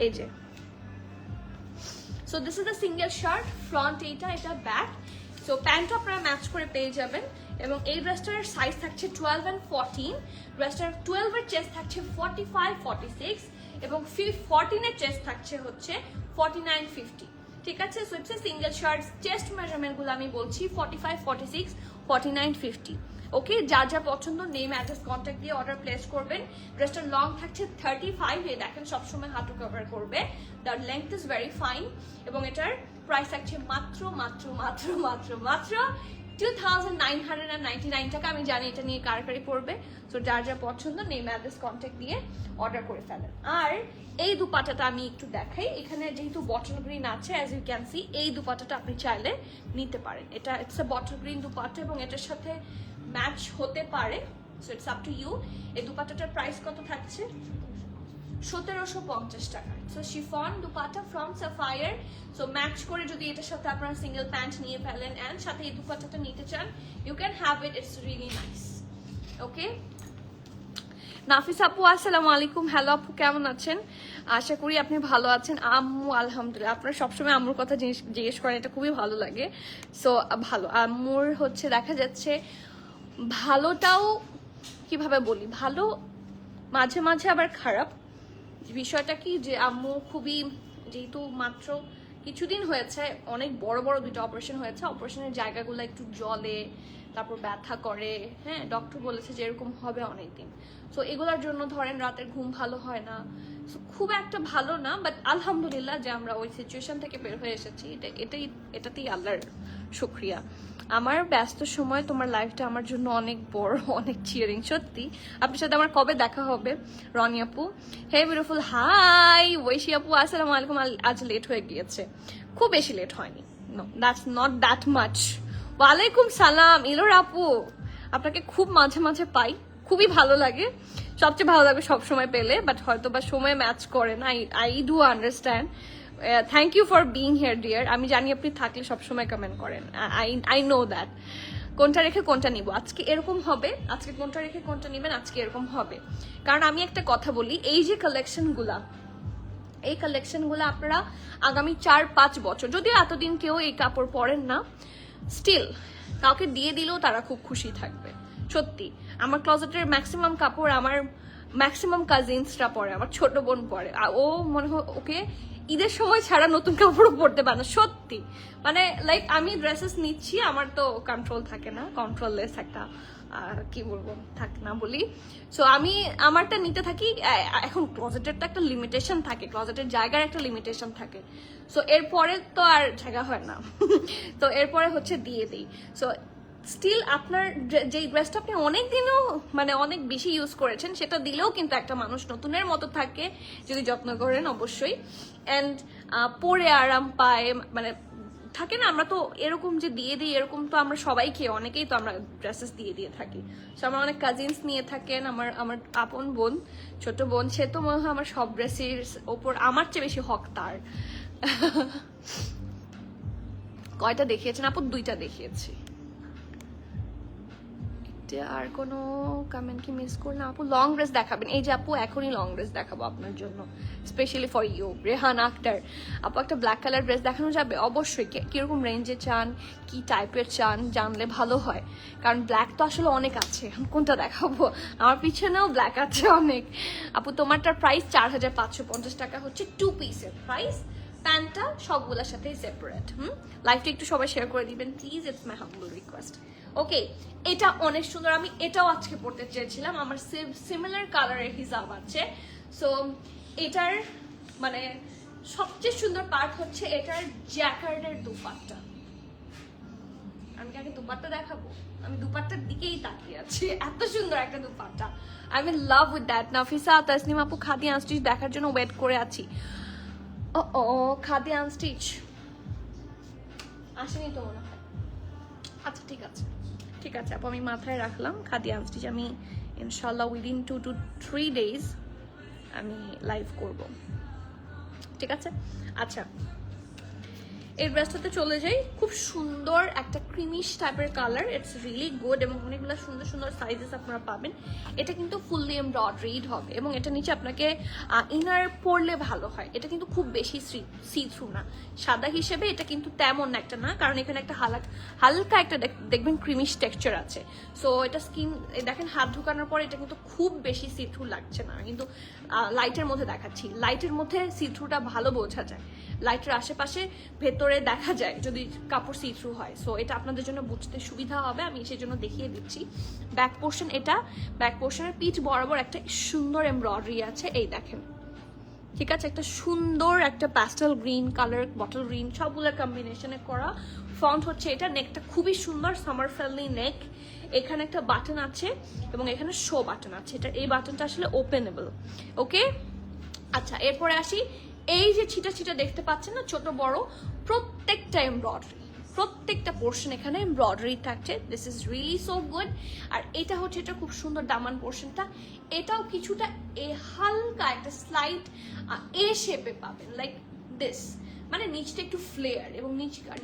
এই যে। So this is the single shirt, front এটা ব্যাক। সো প্যান্টও আপনারা ম্যাচ করে পেয়ে যাবেন। এবং এই ড্রেসটার সাইজ থাকছে 12 and 14। ড্রেসটার 12 এর চেস্ট থাকছে 45, 46 এবং 14 এর চেস্ট থাকছে হচ্ছে 49, 50। ঠিক আছে, so it's a single shirt. Chest মেজারমেন্টগুলো আমি বলছি 45, 46, 49, 50। ওকে, যার যা পছন্দ নেম অ্যাড্রেস কন্ট্যাক্ট দিয়ে অর্ডার প্লেস করবেন। ড্রেসটার লং থাকছে 35, এই দেখেন সবসময় হাঁটু কভার করবে, the length is very fine. এবং এটার প্রাইস থাকছে মাত্র 2999 টাকা। আমি জানি এটা নিয়ে কারাকারি পড়বে, সো যার যা পছন্দ নেম অ্যাড্রেস কন্ট্যাক্ট দিয়ে অর্ডার করে ফেলেন। আর এই দুপাটাটা আমি একটু দেখাই, এখানে যেহেতু বটল গ্রিন আছে অ্যাজ ইউ ক্যান সি, এই দুপাটাটা আপনি চাইলে নিতে পারেন। এটা it's a bottle green dupatta এবং এটার সাথে ম্যাচ হতে পারে, so it's up to you. এই দুপাটাটার প্রাইস কত থাকছে? 1750 টাকা। So chiffon dupatta from Sapphire, so match করে যদি এটার সাথে আপনারা সিঙ্গেল প্যান্ট নিয়ে ফেলেন এন্ড সাথে এই দুপাটাটা নিতে চান, you can have it, it's really nice. Okay, Nafis আপু আসসালামু আলাইকুম। হ্যালো আপু, কেমন আছেন? আশা করি আপনি ভালো আছেন। আম্মু আলহামদুলিল্লাহ। আপনারা সবসময় আম্মুর কথা জিজ্ঞেস করেন, এটা খুবই ভালো লাগে। সো ভালো আম্মুর হচ্ছে, দেখা যাচ্ছে ভালোটাও কিভাবে বলি, ভালো মাঝে মাঝে আবার খারাপ। বিষয়টা কি যে আম্মু খুবই, যেহেতু মাত্র কিছুদিন হয়েছে, অনেক বড় বড় 2টা অপারেশন হয়েছে, অপারেশনের জায়গাগুলো একটু জ্বলে, তারপর ব্যথা করে, হ্যাঁ ডক্টর বলেছে যে এরকম হবে অনেকদিন। সো এগুলোর জন্য ধরেন রাতের ঘুম ভালো হয় না, সো খুব একটা ভালো না, বাট আলহামদুলিল্লাহ যে আমরা ওই সিচুয়েশন থেকে বের হয়ে এসেছি, এটাতেই আল্লাহর শুকরিয়া। আমার ব্যস্ত সময় তোমার লাইফটা আমার জন্য অনেক বড়, অনেক চিয়ারিং। সত্যি আপনার সাথে আমার কবে দেখা হবে? রনি আপু, হে বিউটিফুল, হাই ঐশী আপু আসসালামু আলাইকুম। আজ লেট হয়ে গিয়েছে, খুব বেশি লেট হয়নি, no that's not that much. ওয়ালাইকুম সালাম ইলোর আপু, আপনাকে খুব মাঝে মাঝে পাই, খুবই ভালো লাগে, সবচেয়ে ভালো লাগবে সবসময় পেলে, বাট হয়তো বা সময় ম্যাচ করে না। I do understand. Thank you for being here dear. আমি জানি আপনি থাকলে সবসময় কমেন্ট করেন, আই নো দ্যাট। কোনটা রেখে কোনটা নিব, আজকে এরকম হবে, আজকে কোনটা রেখে কোনটা নিবেন, আজকে এরকম হবে। কারণ আমি একটা কথা বলি, এই যে কালেকশনগুলা, এই কালেকশনগুলো আপনারা আগামী 4-5 বছর, যদিও এতদিন কেউ এই কাপড় পরেন না, স্টিল কাউকে দিয়ে দিলেও তারা খুব খুশি থাকবে। সত্যি আমার ক্লোজেটের ম্যাক্সিমাম কাপড় আমার ম্যাক্সিমাম কাজিনসরা পরে, আমার ছোট বোন পরে, ও মনে হয় ওকে ঈদের সময় ছাড়া নতুন কাপড়ও পরতে পারে না। সত্যি মানে লাইক আমি ড্রেসেস নিচ্ছি, আমার তো কন্ট্রোল থাকে না, কন্ট্রোললেস একটা কি বলবো থাক না বলি। সো আমি আমারটা নিতে থাকি। এখন ক্লোজেটের তো একটা লিমিটেশন থাকে, ক্লোজেটের জায়গার একটা লিমিটেশন থাকে। সো এরপরে তো আর জায়গা হয় না, তো এরপরে হচ্ছে দিয়ে দিই। সো স্টিল আপনার যেই ড্রেসটা আপনি অনেক দিনও মানে অনেক বেশি ইউজ করেছেন, সেটা দিলেও কিন্তু একটা মানুষ নতুনের মতো থাকে যদি যত্ন করেন অবশ্যই। অ্যান্ড পরে আরাম পায়, মানে থাকে না, আমরা তো এরকম যে দিয়ে দিই এরকম তো আমরা সবাইকে, অনেকেই তো আমরা ড্রেসেস দিয়ে থাকি। সো আমার অনেক কাজিনস নিয়ে থাকেন, আমার আপন বোন, ছোট বোন, সে তো মনে হয় আমার সব ড্রেসের ওপর আমার চেয়ে বেশি হক তার। কয়টা দেখিয়েছেন আপু? 2টা দেখিয়েছি। আর কোনো কমেন্ট কি মিস করলাম? আপু লং ড্রেস দেখাবেন? এই যে আপু এখনই লং ড্রেস দেখাবো আপনার জন্য, specially for you Rehan Akhtar. আপু একটা ব্ল্যাক কালার ড্রেস দেখানো যাবে? অবশ্যই। কিরকম রেঞ্জে চান, কি টাইপের চান জানলে ভালো হয়, কারণ ব্ল্যাক তো আসলে অনেক আছে, কোনটা দেখাবো? আমার পিছনেও ব্ল্যাক আছে অনেক। আপু তোমারটার প্রাইস 4550 টাকা হচ্ছে 2 পিসের প্রাইস, প্যান্টটা সবগুলোর সাথেই সেপারেট। লাইভটা একটু সবাই শেয়ার করে দিবেন please, it's my humble request. Okay, এটা অনেক সুন্দর, আমি এটাও আজকে পড়তে চেয়েছিলাম, আমার সিমিলার কালারের হিসাব আছে। সো এটার মানে সবচেয়ে সুন্দর পার্ট হচ্ছে এটার জ্যাকার্ডের দুপাট্টা। আমি কি আগে দুপাট্টা দেখাবো? আমি দুপাট্টার দিকেই তাকিয়ে আছি, এত সুন্দর একটা dupatta. I am in love with that. Nafisa Tasnim আপু খাদি আনস্টিচ দেখার জন্য ওয়েট করে আছি। ও খাদি আনস্টিচ আসেনি তো মনে হয়। আচ্ছা ঠিক আছে, ঠিক আছে আপু, আমি মাথায় রাখলাম খাদি আনস্টিচ। আমি ইনশাল্লাহ উইদিন 2 to 3 days আমি লাইভ করব, ঠিক আছে? আচ্ছা, এই ড্রেসটাতে চলে যাই। খুব সুন্দর একটা ক্রিমিশ টাইপের কালার, ইটস রিয়েলি গুড, এবং অনেকগুলো সুন্দর সুন্দর সাইজেস আপনারা পাবেন। এটা কিন্তু ফুললি এমব্রয়ডারিড হবে, এবং এটা নিচে আপনাকে ইনার পরলে ভালো হয়। এটা কিন্তু খুব বেশি সি থ্রু না, সাদা হিসেবে এটা কিন্তু তেমন একটা না, কারণ এখানে একটা হালকা একটা দেখবেন ক্রিমিশ টেক্সচার আছে। সো এটা স্কিন দেখেন হাত ঢুকানোর পরে এটা কিন্তু খুব বেশি সি থ্রু লাগছে না, কিন্তু লাইটের মধ্যে দেখাচ্ছি, লাইটের মধ্যে সি থ্রুটা ভালো বোঝা যায়, লাইটের আশেপাশে ভেতরে দেখা যায় যদি কাপড় সি থ্রু হয়। সো এটা আপনাদের জন্য বুঝতে সুবিধা হবে, আমি সেই জন্য দেখিয়ে দিচ্ছি। ব্যাক পোর্শন, এটা ব্যাক পোর্শনের পিঠ বরাবর একটা সুন্দর এমব্রয়ডারি আছে, এই দেখেন ঠিক আছে, একটা সুন্দর একটা pastel green colour, bottle green সবগুলোর কম্বিনেশনে করা ফন্ট হচ্ছে এটা। নেকটা খুবই সুন্দর, সামার ফ্রেন্ডলি নেক। এখানে একটা বাটন আছে এবং এখানে শো বাটন আছে। এটা এই বাটনটা আসলে ওপেনেবল। ওকে, আচ্ছা এরপরে আসি। এই যে ছিটা ছিটা দেখতে পাচ্ছেন না ছোট বড়, প্রত্যেকটা এমব্রয়ডারি, প্রত্যেকটা পোর্শন এখানে এমব্রয়ডারি থাকছে। This is really so good. আর এটা হচ্ছে এটা খুব সুন্দর দামান পোর্শনটা, এটাও কিছুটা হালকা একটা স্লাইড এ শেপে পাবেন, লাইক দিস। মানে নিচটা একটু ফ্লেয়ার, এবং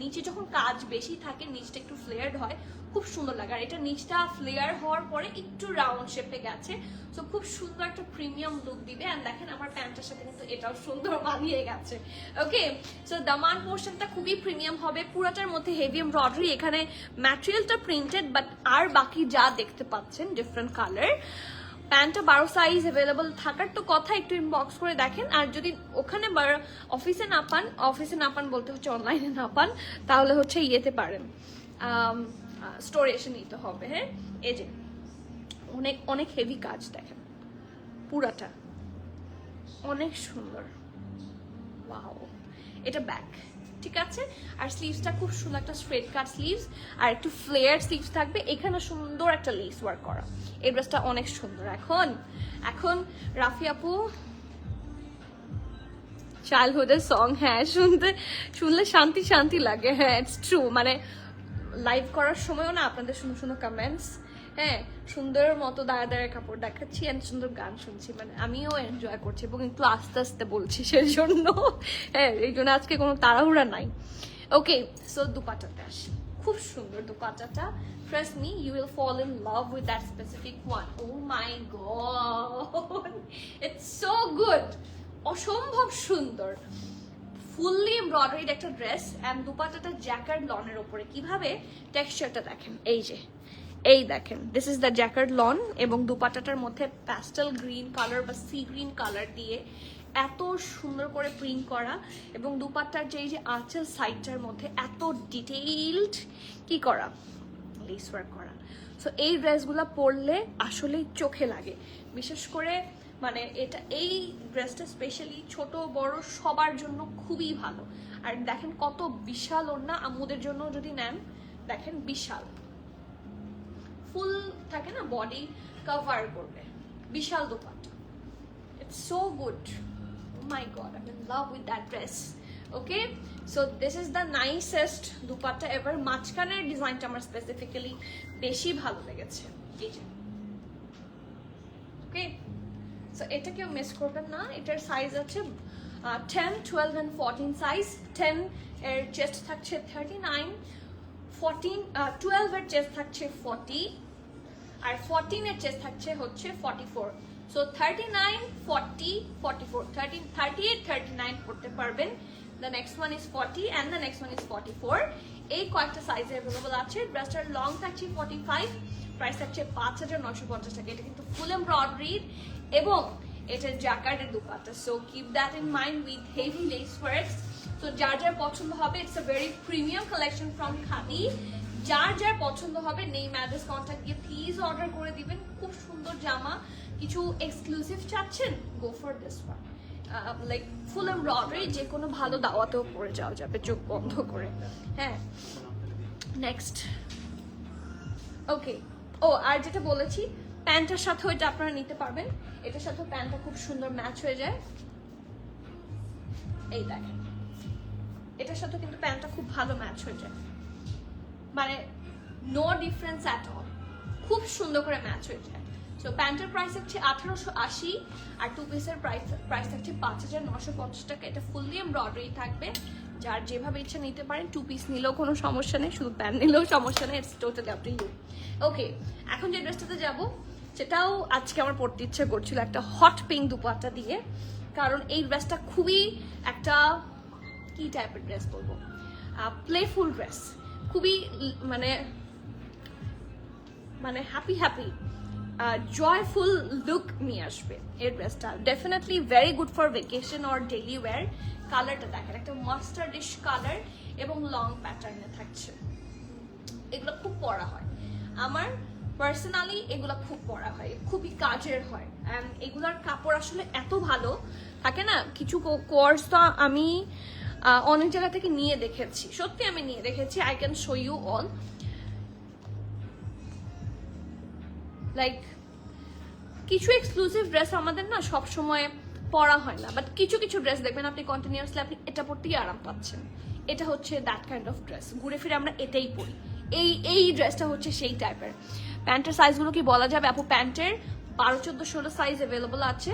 নিচে যখন কাজ বেশি থাকে নিচটা একটু ফ্লেয়ার্ড হয়, খুব সুন্দর লাগে। আর এটা নিচটা ফ্লেয়ার হওয়ার পরে একটু রাউন্ড শেপে গেছে, তো খুব সুন্দর একটা প্রিমিয়াম লুক দিবে। এন্ড দেখেন আমার প্যান্টের সাথে কিন্তু এটাও সুন্দর মানিয়ে গেছে। ওকে, সো দামান পোর্শনটা খুবই প্রিমিয়াম হবে, পুরাটার মধ্যে হেভি এমব্রয়ডারি। এখানে ম্যাটেরিয়ালটা প্রিন্টেড, বাট আর বাকি যা দেখতে পাচ্ছেন ডিফারেন্ট কালার। প্যান্টটা 12 সাইজ অ্যাভেলেবল থাকার তো কথা, একটু ইনবক্স করে দেখেন। আর যদি ওখানে অফিসে না পান বলতে হচ্ছে অনলাইনে না পান, তাহলে হচ্ছে ইয়েতে পারেন, স্টোরে এসে নিতে হবে। হ্যাঁ, এই যে অনেক অনেক হেভি কাজ, দেখেন পুরাটা অনেক সুন্দর। ওয়াও, এটা ব্যাক, ঠিক আছে। আর স্লিভসটা খুব সুন্দর একটা স্ট্রেট কাট স্লিভস, আর একটু ফ্লেয়ার স্লিভস থাকবে। এখানে সুন্দর একটা লেস ওয়ার্ক করা, এই ড্রেসটা অনেক সুন্দর। এখন রাফি আপু চাইল্ডহুডের সং, হ্যাঁ শুনলে শান্তি শান্তি লাগে। হ্যাঁ, ইটস ট্রু। মানে লাইভ করার সময়ও না আপনাদের সুন্দর সুন্দর কমেন্টস, হ্যাঁ সুন্দর মতো দাঁড়ায় কাপড় দেখাচ্ছি এন্ড সুন্দর গান শুনছি, মানে আমিও এনজয় করছি এবং একটু আস্তে আস্তে বলছি সেই জন্য। হ্যাঁ, এই জন্য আজকে কোনো তাড়াহুড়া নাই। ওকে, সো দুপাট্টাতে আসি। খুব সুন্দর দুপাট্টাটা, trust me you will fall in love with that specific one. Oh my god, it's so good, অসম্ভব সুন্দর। ফুললি এমব্রয়ডারিড একটা ড্রেস অ্যান্ড দুপাট্টাটা জ্যাকার্ড লনের উপরে। কিভাবে টেক্সচারটা দেখেন, এই দেখেন, this is the jacquard lawn, এবং দুপাট্টাটার মধ্যে প্যাস্টেল গ্রিন কালার বা সি গ্রিন কালার দিয়ে এত সুন্দর করে প্রিন্ট করা, এবং দুপাট্টার যে এই যে আঁচল সাইডটার মধ্যে এত ডিটেইলড কি করা, লেস ওয়ার্ক করা। সো এই ড্রেসগুলো পরলে আসলেই চোখে লাগে, বিশেষ করে মানে এই ড্রেসটা স্পেশালি ছোট বড় সবার জন্য খুবই ভালো। আর দেখেন কত বিশাল ওড়না, আম্মুদের জন্য যদি নেন দেখেন বিশাল, ফুল থাকে না বডি কভার করবে, বিশাল dupatta. It's so good, oh my god, I'm in love with that dress. Okay, so this is the nicest dupatta ever. মাঝখানের ডিজাইনটা আমার স্পেসিফিক্যালি বেশি ভালো লেগেছে, এই যে। ওকে, সো এটা কেউ মিস করবেন না। এটার সাইজ আছে 10, 12 and 14 সাইজ। 10 এর চেস্ট থাকছে 39, 12 এর চেস্ট থাকছে 40, আর 14 এর চেস্ট থাকছে হচ্ছে 44। সো 39, 40, 44, 38, 39 পড়তে পারবেন। The next one is 40 and the next one is 44। এই কয়েকটা সাইজে অ্যাভেলেবল আছে। ড্রেসটার লং থাকছে 45, প্রাইস থাকছে 5,950 টাকা। এটা কিন্তু ফুল এমব্রয়ডারিড এবং এটা জ্যাকার্ডের dupatta. So keep that in mind with heavy lace works. তো যার যার পছন্দ হবে, it's a very premium collection from Khadi. যার যার পছন্দ হবে নেম অ্যাড্রেস কন্ট্যাক্ট দিয়ে প্লিজ অর্ডার করে দিবেন। খুব সুন্দর জামা, কিছু এক্সক্লুসিভ চাচ্ছেন, go for this one. Like full embroidery, যে কোনো ভালো দাওয়াতেও পরে যাওয়া যাবে চোখ বন্ধ করে। হ্যাঁ, নেক্সট। ওকে, ও আর যেটা বলেছি, প্যান্টের সাথে ওইটা আপনারা নিতে পারবেন। এটার সাথে প্যান্টটা খুব সুন্দর ম্যাচ হয়ে যায়, এই দেখেন। এটার সাথে কিন্তু প্যান্টটা খুব ভালো ম্যাচ হয়ে যায়, মানে নো ডিফারেন্স অ্যাট অল, খুব সুন্দর করে ম্যাচ হয়ে যায়। সো প্যান্টের প্রাইস হচ্ছে 1880, আর টু পিসের প্রাইস হচ্ছে 5,950 টাকা। এটা ফুললি এমব্রয়ডারি থাকবে, যার যেভাবে ইচ্ছা নিতে পারেন। টু পিস নিলেও কোনো সমস্যা নেই, শুধু প্যান্ট নিলেও সমস্যা নেই, it's totally up to you. Okay, এখন যে ড্রেসটাতে যাবো সেটাও আজকে আমার পড়তে ইচ্ছে করছিল, একটা হট পিঙ্ক দুপাট্টা দিয়ে। কারণ এই ড্রেসটা খুবই একটা কি টাইপের ড্রেস বলবো, প্লেফুল ড্রেস, খুবই মানে হ্যাপি জয়ফুল লুক নিয়ে আসবে এই ড্রেসটা। Definitely very good for vacation or daily wear. কালারটা দেখেন, একটা মাস্টার্ডিশ কালার এবং লং প্যাটার্নে থাকছে। এগুলো খুব পরা হয়। আমার পার্সোনালি এগুলা খুব পরা হয়, খুবই কাজের হয়। অ্যান্ড এগুলার কাপড় আসলে এত ভালো থাকে না, কিছু কোর্স তো আমি অনেক জায়গা থেকে নিয়ে দেখেছি, সত্যি আমি নিয়ে দেখেছি। I can show you all, like কিছু এক্সক্লুসিভ ড্রেস আমাদের না সব সময় পরা হয় না, বাট কিছু কিছু ড্রেস দেখবেন আপনি কন্টিনিউয়াসলি আপনি এটা পরতেই আরাম পাচ্ছেন। এটা হচ্ছে দ্যাট কাইন্ড অফ ড্রেস, ঘুরে ফিরে আমরা এটাই পরি। এই ড্রেসটা হচ্ছে সেই টাইপের। প্যান্টের সাইজগুলো কি বলা যাবে আপু? প্যান্টের 12, 14, 16 সাইজ অ্যাভেলেবল আছে।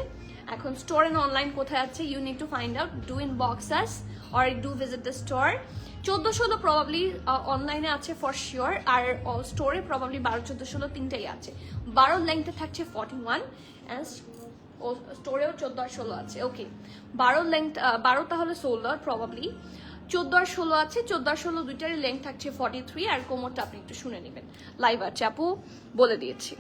এখন স্টোর এন্ড অনলাইন কোথায় আছে, you need to find out, do inbox us or do visit the store. 14, 16 probably অনলাইনে আছে ফর শিওর, আর স্টোরে প্রবাবলি 12, 14, 16 তিনটাই আছে। 12 লেংথে থাকছে 41 অ্যান্ড স্টোরেও 14 আর 16 আছে। ওকে, 12 লেংথ, 12 তাহলে 16 প্রবাবলি, 14 আর 16 আছে। 14 আর 16 দুইটারই লেংথ থাকছে 43, আর কোমরটা আপনি একটু শুনে নেবেন, লাইভ আছে আপু, বলে দিয়েছি।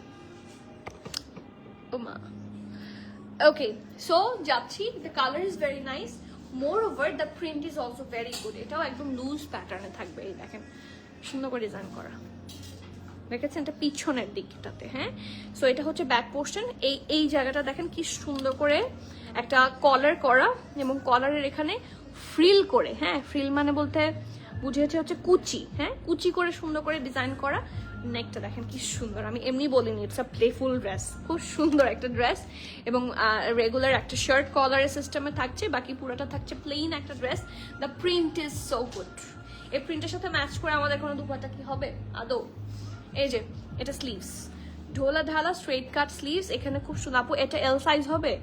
ওকে, সো যাচ্ছি। The colour is very nice, more over the print is also very good. এটাও একদম লুজ প্যাটার্নে থাকবে, এই দেখেন সুন্দর করে ডিজাইন করা, দেখেছেন এটা পিছনের দিকটাতে। হ্যাঁ, সো এটা হচ্ছে ব্যাক পোর্শন। এই জায়গাটা দেখেন কি সুন্দর করে একটা কলার করা, এবং কলারের এখানে ফ্রিল করে, হ্যাঁ ফ্রিল মানে বলতে বুঝিয়েছে হচ্ছে কুচি, হ্যাঁ কুচি করে সুন্দর করে ডিজাইন করা। নেকটা দেখেন কি সুন্দর, আমি এমনি বলিনি, ইটস আ প্লেফুল ড্রেস, খুব সুন্দর একটা ড্রেস। এবং রেগুলার একটা শার্ট কলারের সিস্টেমে থাকছে, বাকি পুরোটা থাকছে প্লেন একটা dress. The print is so good. এই প্রিন্টের সাথে ম্যাচ করে আমাদের কোনো দুপাট্টা কি হবে আদৌ? এই যে এটা স্লিভস, ঢোলা ঢালা স্ট্রেট কাট স্লিভস, এখানে খুব সুন্দর। আপু এটা এল সাইজ হবে?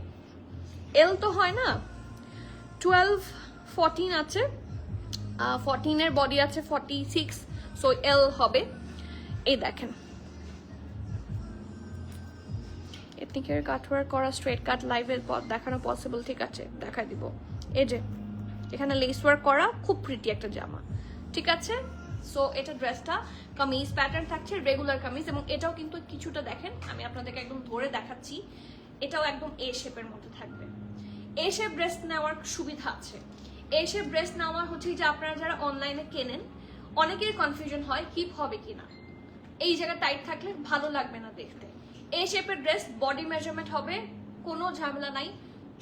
এল তো হয় না, 12, 14 আছে, 14 এর বডি আছে 46, সো এল হবে। এই দেখেন এথনিকের কাটওয়ার্ক করা স্ট্রেট কাট লাইভের পর দেখানো পসিবল, ঠিক আছে দেখাই দিব। এই যে এখানে লেস ওয়ার্ক করা, খুব প্রিটি একটা জামা, ঠিক আছে। সো এটা ড্রেসটা কামিজ প্যাটার্ন থাকছে, রেগুলার কামিজ, এবং এটাও কিন্তু কিছুটা দেখেন, আমি আপনাদেরকে একদম ধরে দেখাচ্ছি, এটাও একদম এ শেপের মধ্যে থাকবে। এ শেপ ড্রেস নেওয়ার সুবিধা আছে। এ শেপ ড্রেস নেওয়া হচ্ছে যে আপনারা যারা অনলাইনে কেনেন, অনেকের কনফিউশন হয় হিপ হবে কিনা, এই জায়গা টাইট থাকলে ভালো লাগবে না দেখতে। এ শেপের ড্রেস বডি মেজারমেন্ট হবে, কোনো ঝামেলা নাই,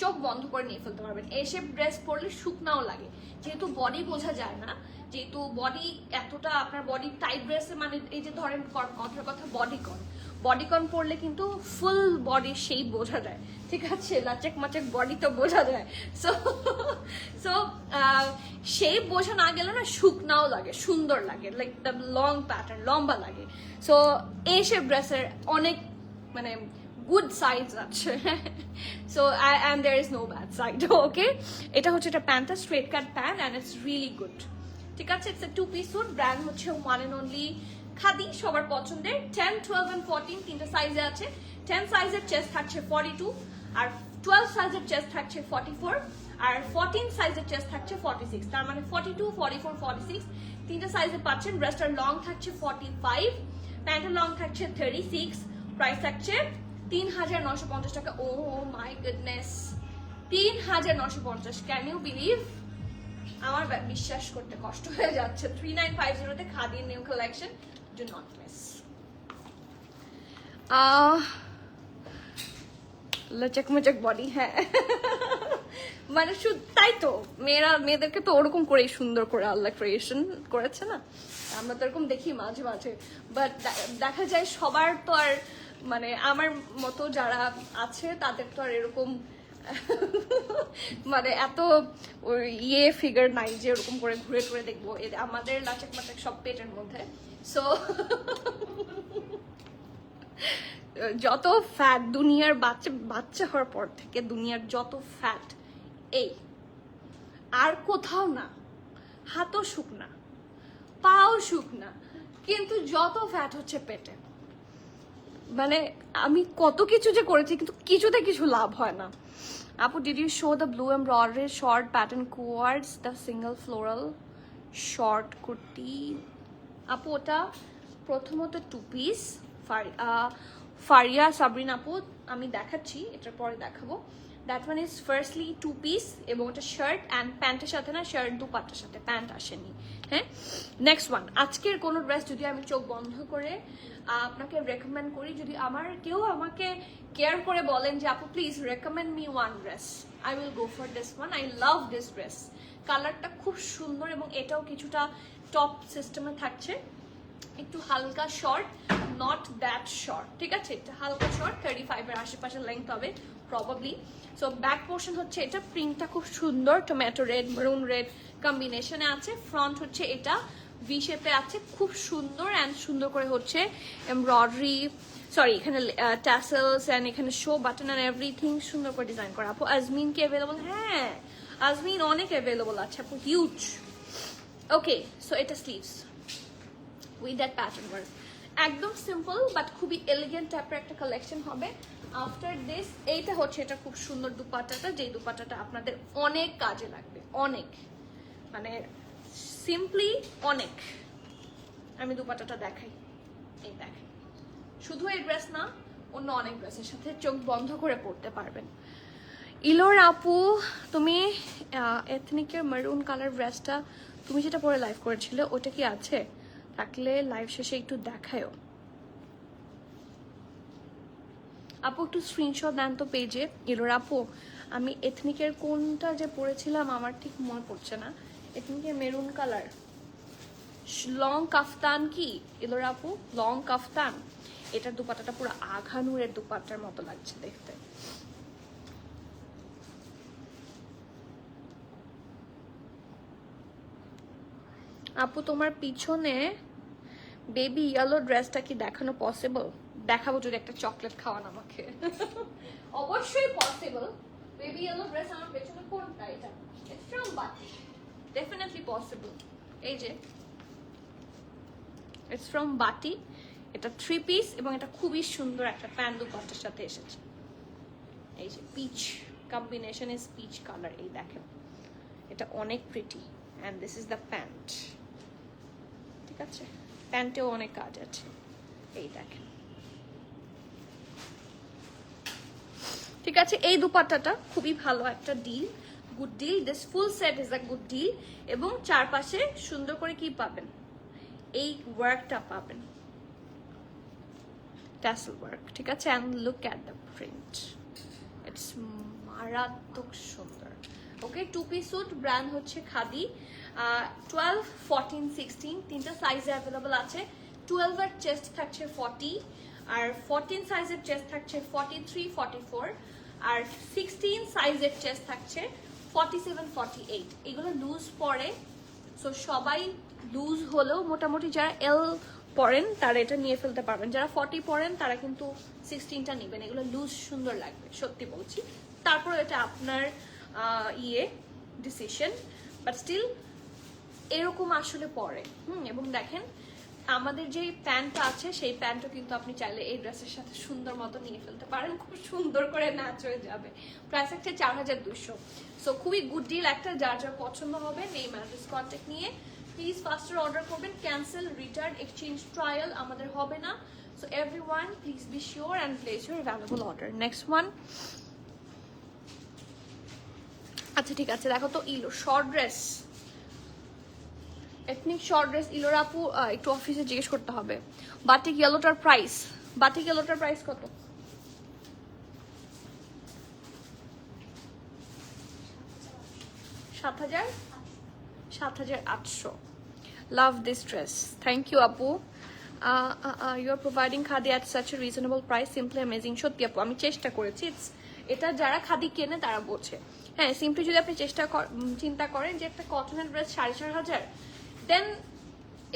চোখ বন্ধ করে নিয়ে ফেলতে পারবেন। এ শেপ ড্রেস পরলে শুকনাও লাগে, যেহেতু বডি বোঝা যায় না, যেহেতু বডি এতটা আপনার বডি টাইট ড্রেসে, মানে এই যে ধরেন কথার কথা বডিকন পরলে কিন্তু ফুল বডি শেপ বোঝা যায়, ঠিক আছে, লাচেক মাচেক বডি তো বোঝা যায়। সো সো শেপ বোঝা না গেলে না শুকনাও লাগে, সুন্দর লাগে, লাইক দ্য লং প্যাটার্ন, লম্বা লাগে। সো এই শেপ ড্রেসের অনেক মানে গুড সাইজ আছে, so and there is no bad side. Okay, এটা হচ্ছে একটা প্যান্টটা, straight cut pant, and it's really good, ঠিক আছে। It's a 2 piece suit, brand হচ্ছে ওয়ান এন্ড অনলি খাদি, সবার পছন্দের। 10, 12 and 14 তিনটা সাইজে আছে। 10 সাইজের চেস্ট থাকছে 42, আর 12 সাইজের চেস্ট থাকছে 44, আর 14 সাইজের চেস্ট থাকছে 46, তার মানে 42, 44, 46 তিনটা সাইজে পাচ্ছেন। ড্রেসটার লং থাকছে 45, প্যান্টের লং থাকছে 36, প্রাইস থাকছে 3,950 টাকা। Oh my goodness, 3,950, can you believe? আমার বিশ্বাস করতে কষ্ট হয়ে যাচ্ছে। 3950-তে খাদির new collection, do not miss. লচক মচক বডি, হ্যাঁ মানে তাই তো, মেয়েদেরকে তো ওরকম করেই সুন্দর করে আল্লাহ ক্রিয়েশন করেছে না, আমরা তো এরকম দেখি মাঝে মাঝে, বাট দেখা যায় সবার তো আর মানে আমার মতো যারা আছে তাদের তো আর এরকম মানে এত ইয়ে ফিগার নাই যে ওরকম করে ঘুরে ঘুরে দেখবো। আমাদের লাচক মাচক সব পেটের মধ্যে। সো যত ফ্যাট দুনিয়ার বাচ্চা হওয়ার পর থেকে দুনিয়ার যত ফ্যাট এই, আর কোথাও না, হাতও শুকনা, পাও শুকনা, কিন্তু যত ফ্যাট হচ্ছে পেটে। মানে আমি কত কিছু যে করেছি, কিন্তু কিছুতে কিছু লাভ হয় না। আপু, did you show the blue embroidery short pattern towards the single floral short kurti? আপু ওটা প্রথমত 2 পিস ফারিয়া সাবরিন আপু, আমি দেখাচ্ছি, এটার পরে দেখাবো। That one is firstly 2 piece এবং এটা শার্ট অ্যান্ড প্যান্টের সাথে না, শার্ট দুপাট্টার সাথে, প্যান্ট আসেনি। হ্যাঁ, নেক্সট ওয়ান, আজকের কোনো ড্রেস যদি আমি চোখ বন্ধ করে আপনাকে রেকমেন্ড করি, যদি কেউ আমাকে কেয়ার করে বলেন যে আপু please recommend me one dress, I will go for this one. I love this dress, কালারটা খুব সুন্দর এবং এটাও কিছুটা টপ সিস্টেমে থাকছে, একটু হালকা শর্ট, নট দ্যাট শর্ট, ঠিক আছে, এটা হালকা শর্ট, 35 এর আশেপাশে লেন্থ হবে প্রবাবলি। সো ব্যাক পোর্শন হচ্ছে এটা, প্রিন্টটা খুব সুন্দর, টমেটো রেড মেরুন রেড কম্বিনেশনে আছে। ফ্রন্ট হচ্ছে এটা ভি শেপে আছে, খুব সুন্দর অ্যান্ড সুন্দর করে হচ্ছে এমব্রয়ডারি, সরি এখানে ট্যাসেলস অ্যান্ড এখানে শো বাটন অ্যান্ড এভরিথিং সুন্দর করে ডিজাইন করা। আপু আজমিন কি অ্যাভেলেবল? হ্যাঁ, আজমিন অনেক অ্যাভেলেবল আছে আপু, হিউজ। ওকে, সো এটা sleeves with that pattern work, একদম সিম্পল বাট খুবই এলিগেন্ট টাইপের একটা কালেকশন হবে। আফটার দিস এইটা হচ্ছে এটা খুব সুন্দর দুপাট্টাটা, যেই দুপাট্টাটা আপনাদের অনেক কাজে লাগবে, অনেক মানে সিম্পলি অনেক। আমি দুপাট্টাটা দেখাই, এই দেখেন, শুধু এই ড্রেস না, অন্য অনেক ড্রেসের সাথে চোখ বন্ধ করে পড়তে পারবেন। ইলোর আপু, তুমি এথনিকের মেরুন কালার ড্রেসটা তুমি যেটা পরে লাইভ করেছিলে ওটা কি আছে? থাকলে লাইভ শেষে একটু দেখায়ও আপু, একটু স্ক্রিনশট দেন তো পেজে। ইলোর আপু, আমি এথনিকের কোনটা যে পরেছিলাম আমার ঠিক মনে পড়ছে না। এথনিকের মেরুন কালার লং কাফতান কি ইলোর আপু? লং কাফতান, এটার দুপাট্টাটা পুরো আঘানুরের দুপাট্টার মতো লাগছে দেখতে। আপু তোমার পিছনে বেবি ইয়েলো ড্রেসটা কি দেখানো পসিবল? দেখাবো যদি একটা চকলেট খাওয়ান আমাকে। অবশ্যই পসিবল। বেবি ইয়েলো ড্রেস আমার পেছনে কোনটা? এটা ইটস ফ্রম বাটি, ডেফিনেটলি পসিবল। এই যে ইটস ফ্রম বাটি, এটা 3 পিস এবং এটা খুবই সুন্দর একটা প্যান্ট দুপাট্টার সাথে এসেছে। এই যে peach combination is peach colour, এই দেখেন, এটা অনেক pretty and this is the pant, ঠিক আছে, প্যান্টেও অনেক কাজ আছে, এই দেখেন, ঠিক আছে। এই দুপাট্টাটা খুবই ভালো একটা deal, good deal, this full set is a good deal. এবং চারপাশে সুন্দর করে কি পাবেন? এই ওয়ার্কটা পাবেন, টাসেল ওয়ার্ক, ঠিক আছে। And look at the print, it's মারাত্মক সুন্দর। ওকে, 2 পিস স্যুট, ব্র্যান্ড হচ্ছে খাদি। 12, 14, 16 তিনটা সাইজে অ্যাভেলেবল আছে। 12 এর চেস্ট থাকছে 40, আর 14 সাইজের চেস্ট থাকছে 43, 44, আর 16 সাইজের চেস্ট থাকছে 47, 48। এগুলো লুজ পরে, সো সবাই লুজ হলেও মোটামুটি যারা এল পরেন তারা এটা নিয়ে ফেলতে পারবেন, যারা 40 পরেন তারা কিন্তু 16টা নেবেন, এগুলো লুজ সুন্দর লাগবে, সত্যি বলছি। তারপর এটা আপনার ডিসিশন, বাট স্টিল এরকম আসলে পরে। এবং দেখেন আমাদের যে প্যান্টটা আছে সেই প্যান্টও কিন্তু আপনি চাইলে এই ড্রেসের সাথে সুন্দর মতো নিয়ে ফেলতে পারেন, খুব সুন্দর করে ম্যাচ হয়ে যাবে। প্রাইস হচ্ছে 4200। সো খুবই গুড ডিল একটা, যার যার পছন্দ হবে নেম অ্যাড্রেস কন্ট্যাক্ট নিয়ে প্লিজ ফাস্টার অর্ডার করবেন। ক্যান্সেল, রিটার্ন, এক্সচেঞ্জ, ট্রায়াল আমাদের হবে না। So everyone please be sure and place your available order. Next one, আচ্ছা ঠিক আছে, দেখো তো ইলো short dress, ethnic short dress ইলোর আপু, একটু অফিসে জিজ্ঞেস করতে হবে। বাটিক ইয়েলোটার প্রাইস, বাটিক ইয়েলোটার প্রাইস কত? 7,800। Love this dress, thank you আপু। You are providing Khadi at such A reasonable price, simply amazing. সত্যি আপু, আমি চেষ্টা করেছি, এটা যারা খাদি কেনে তারা বোঝে। হ্যাঁ, সিম্পলি যদি আপনি চিন্তা করেন যে একটা কটনের dress 4,500, then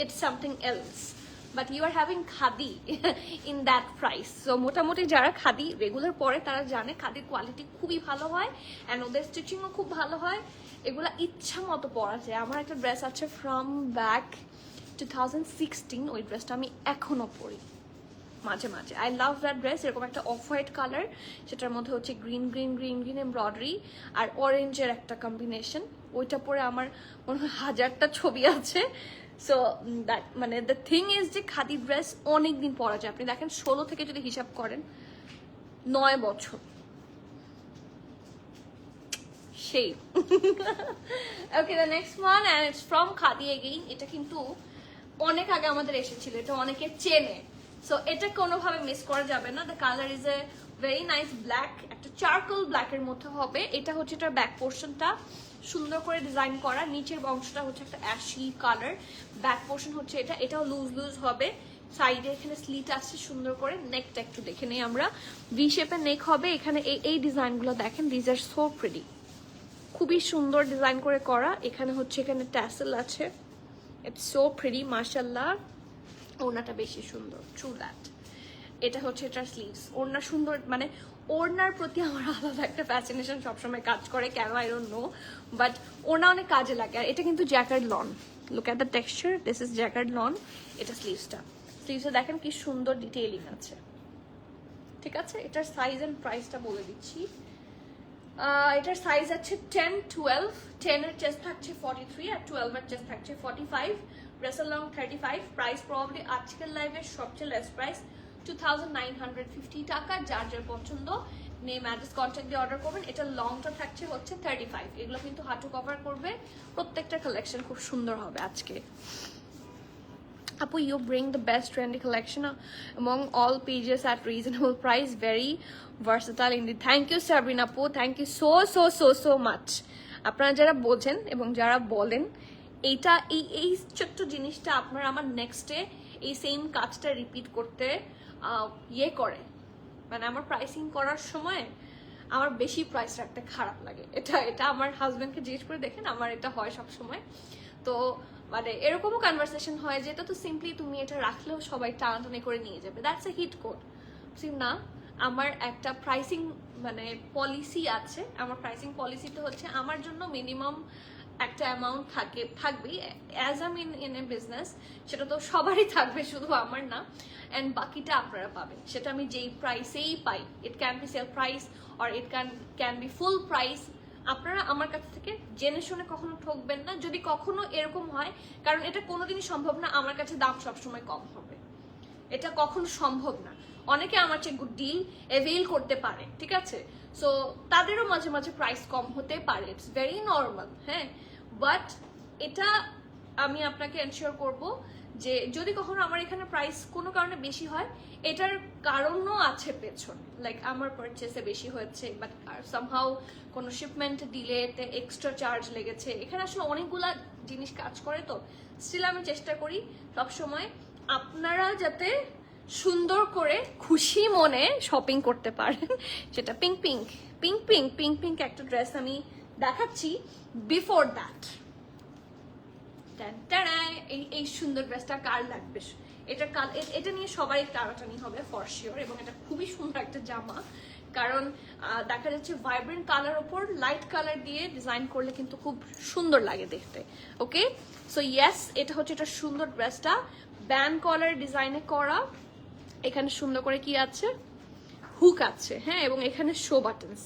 it's something else, but you are having khadi in that price. So মোটামুটি যারা খাদি রেগুলার পরে তারা জানে খাদির কোয়ালিটি খুবই ভালো হয় and ওদের স্টিচিংও খুব ভালো হয়, এগুলা ইচ্ছা মতো পরা যায়। আমার একটা ড্রেস আছে ফ্রম ব্যাক 2016, ওই ড্রেসটা আমি এখনো পরি মাঝে মাঝে। আই লাভ দ্যাট ড্রেস, এরকম একটা অফ হোয়াইট কালার, সেটার মধ্যে হচ্ছে green green green green embroidery আর অরেঞ্জের একটা কম্বিনেশন, ওইটা পরে আমার মনে হয় 1000টা ছবি আছে। সো দ্যাট মানে দ্য থিং ইজ যে খাদি ড্রেস অনেক দিন পরা যায়। আপনি দেখেন 16 থেকে যদি হিসাব করেন 9 বছর, সেই okay, the next one and it's from Khadi again. এটা কিন্তু অনেক আগে আমাদের এসেছিল, এটা অনেকে চেনে, সো এটা কোনোভাবে মিস করা যাবে না। The colour is a very nice black, একটা চারকোল ব্ল্যাকের মধ্যে হবে। এটা হচ্ছে এটার ব্যাক পোর্শনটা সুন্দর করে ডিজাইন করা, নিচের অংশটা হচ্ছে একটা অ্যাশি কালার, ব্যাক পোর্শন হচ্ছে এটা, এটাও লুজ লুজ হবে। সাইডে এখানে স্লিট আসছে সুন্দর করে। নেকটা একটু দেখে নেই আমরা, ভি শেপের নেক হবে। এখানে এই ডিজাইনগুলো দেখেন, দিজ আর সো প্রিটি, খুবই সুন্দর ডিজাইন করে করা। এখানে হচ্ছে এখানে ট্যাসেল আছে, ইটস সো প্রিটি মাশাআল্লাহ। ওড়নাটা বেশি সুন্দর, ট্রু দ্যাট। এটা হচ্ছে এটার স্লিভস। ওড়না সুন্দর, মানে ওড়নার প্রতি আমার আলাদা একটা ফ্যাসিনেশন সবসময় কাজ করে, কেন আই ডোন্ট নো, বাট ওড়না অনেক কাজে লাগে। আর এটা কিন্তু jacquard lawn, look at the texture, this is jacquard lawn. এটা স্লিভসটা, স্লিভসে দেখেন কি সুন্দর ডিটেইলিং আছে, ঠিক আছে। এটার সাইজ এন্ড প্রাইসটা বলে দিচ্ছি। এটার সাইজ আছে 10, 12, 10 এর চেস্ট থাকছে 43 আর 12 এর চেস্ট থাকছে 45, ব্রেসেল লং 35। প্রাইস প্রবাবলি আজকের লাইভের সবচেয়ে লেস প্রাইস 2950 টাকা। যার যার পছন্দ নেম অ্যাড্রেস কন্ট্যাক্ট দিয়ে অর্ডার করবেন। এটা লংটা থাকছে হচ্ছে 35। এগুলো কিন্তু হাঁটু কভার করবে, প্রত্যেকটা কালেকশন খুব সুন্দর হবে আজকে। Apu, you bring the best trendy collection among all pages at reasonable price. Very versatile indeed. Thank you, Sabrina Apu. Thank you so much. আপনারা যারা বোঝেন এবং যারা বলেন, এইটা এই ছোট্ট জিনিসটা আপনারা আমার নেক্সটে এই সেম কাজটা রিপিট করতে ইয়ে করে, মানে আমার প্রাইসিং করার সময় আমার বেশি প্রাইস রাখতে খারাপ লাগে। এটা আমার হাজবেন্ডকে জিজ্ঞেস করে দেখেন, আমার এটা হয় সব সময়। তো মানে এরকমও কনভারসেশন হয় যে এটা তো সিম্পলি তুমি এটা রাখলেও সবাই টানাটানি করে নিয়ে যাবে, দ্যাটস এ হিট কোড। না, আমার একটা প্রাইসিং মানে পলিসি আছে। আমার প্রাইসিং পলিসিটা হচ্ছে আমার জন্য মিনিমাম একটা অ্যামাউন্ট থাকবেই, as I'm in a business, সেটা তো সবারই থাকবে, শুধু আমার না। অ্যান্ড বাকিটা আপনারা পাবেন, সেটা আমি যেই প্রাইসেই পাই। It can be sale price or it can be full price. আপনারা আমার কাছ থেকে জেনে শুনে কখনো ঠকবেন না, যদি কখনো এরকম হয়, কারণ এটা কোনোদিনই সম্ভব না আমার কাছে দাম সবসময় কম হবে, এটা কখনো সম্ভব না। অনেকে আমার চেয়ে গুড ডিল অ্যাভেল করতে পারে, ঠিক আছে, সো তাদেরও মাঝে মাঝে প্রাইস কম হতে পারে, ইটস ভেরি নর্মাল। হ্যাঁ, বাট এটা আমি আপনাকে এনশিওর করব যে যদি কখনো আমার এখানে প্রাইস কোনো কারণে বেশি হয়, এটার কারণও আছে পেছনে, লাইক আমার পারচেসে বেশি হয়েছে, বাট সামহাউ কোনো শিপমেন্ট ডিলেতে এক্সট্রা চার্জ লেগেছে, এখানে আসলে অনেকগুলা জিনিস কাজ করে। তো স্টিল আমি চেষ্টা করি সবসময় আপনারা যাতে সুন্দর করে খুশি মনে শপিং করতে পারেন। সেটা pink pink pink pink pink pink একটা ড্রেস আমি দেখাচ্ছি। বিফোর দ্যাট, এই সুন্দর ড্রেসটা কার লাগবে? এটা নিয়ে সবাই টানাটানি হবে ফর শিওর, এবং এটা খুবই সুন্দর একটা জামা, কারণ দেখা যাচ্ছে ভাইব্রেন্ট কালার ওপর লাইট কালার দিয়ে ডিজাইন করলে কিন্তু খুব সুন্দর লাগে দেখতে। ওকে, সো ইয়েস, এটা হচ্ছে এটা সুন্দর ড্রেসটা, ব্যান্ড কলার ডিজাইনে করা। এখানে সুন্দর করে কি আছে, হুক আছে, হ্যাঁ, এবং এখানে শো বাটনস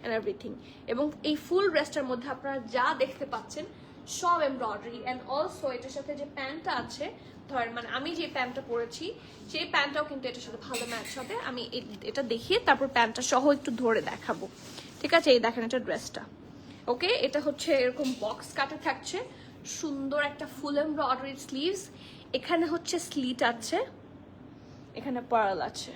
এন্ড এভরিথিং। এবং এই ফুল ড্রেসটার মধ্যে আপনারা যা দেখতে পাচ্ছেন সব এমব্রয়ডারি। অ্যান্ড অলসো এটার সাথে যে প্যান্টটা আছে, ধরেন মানে আমি যে প্যান্টটা পরেছি সেই প্যান্টটাও কিন্তু এটার সাথে ভালো ম্যাচ হবে। আমি এটা দেখিয়ে তারপর প্যান্টটা সহ একটু ধরে দেখাবো, ঠিক আছে। এই দেখেন এটা ড্রেসটা, ওকে। এটা হচ্ছে এরকম বক্স কাটে থাকছে, সুন্দর একটা ফুল এমব্রয়ডারি স্লিভস। এখানে হচ্ছে স্লিট আছে, এখানে পার্ল আছে,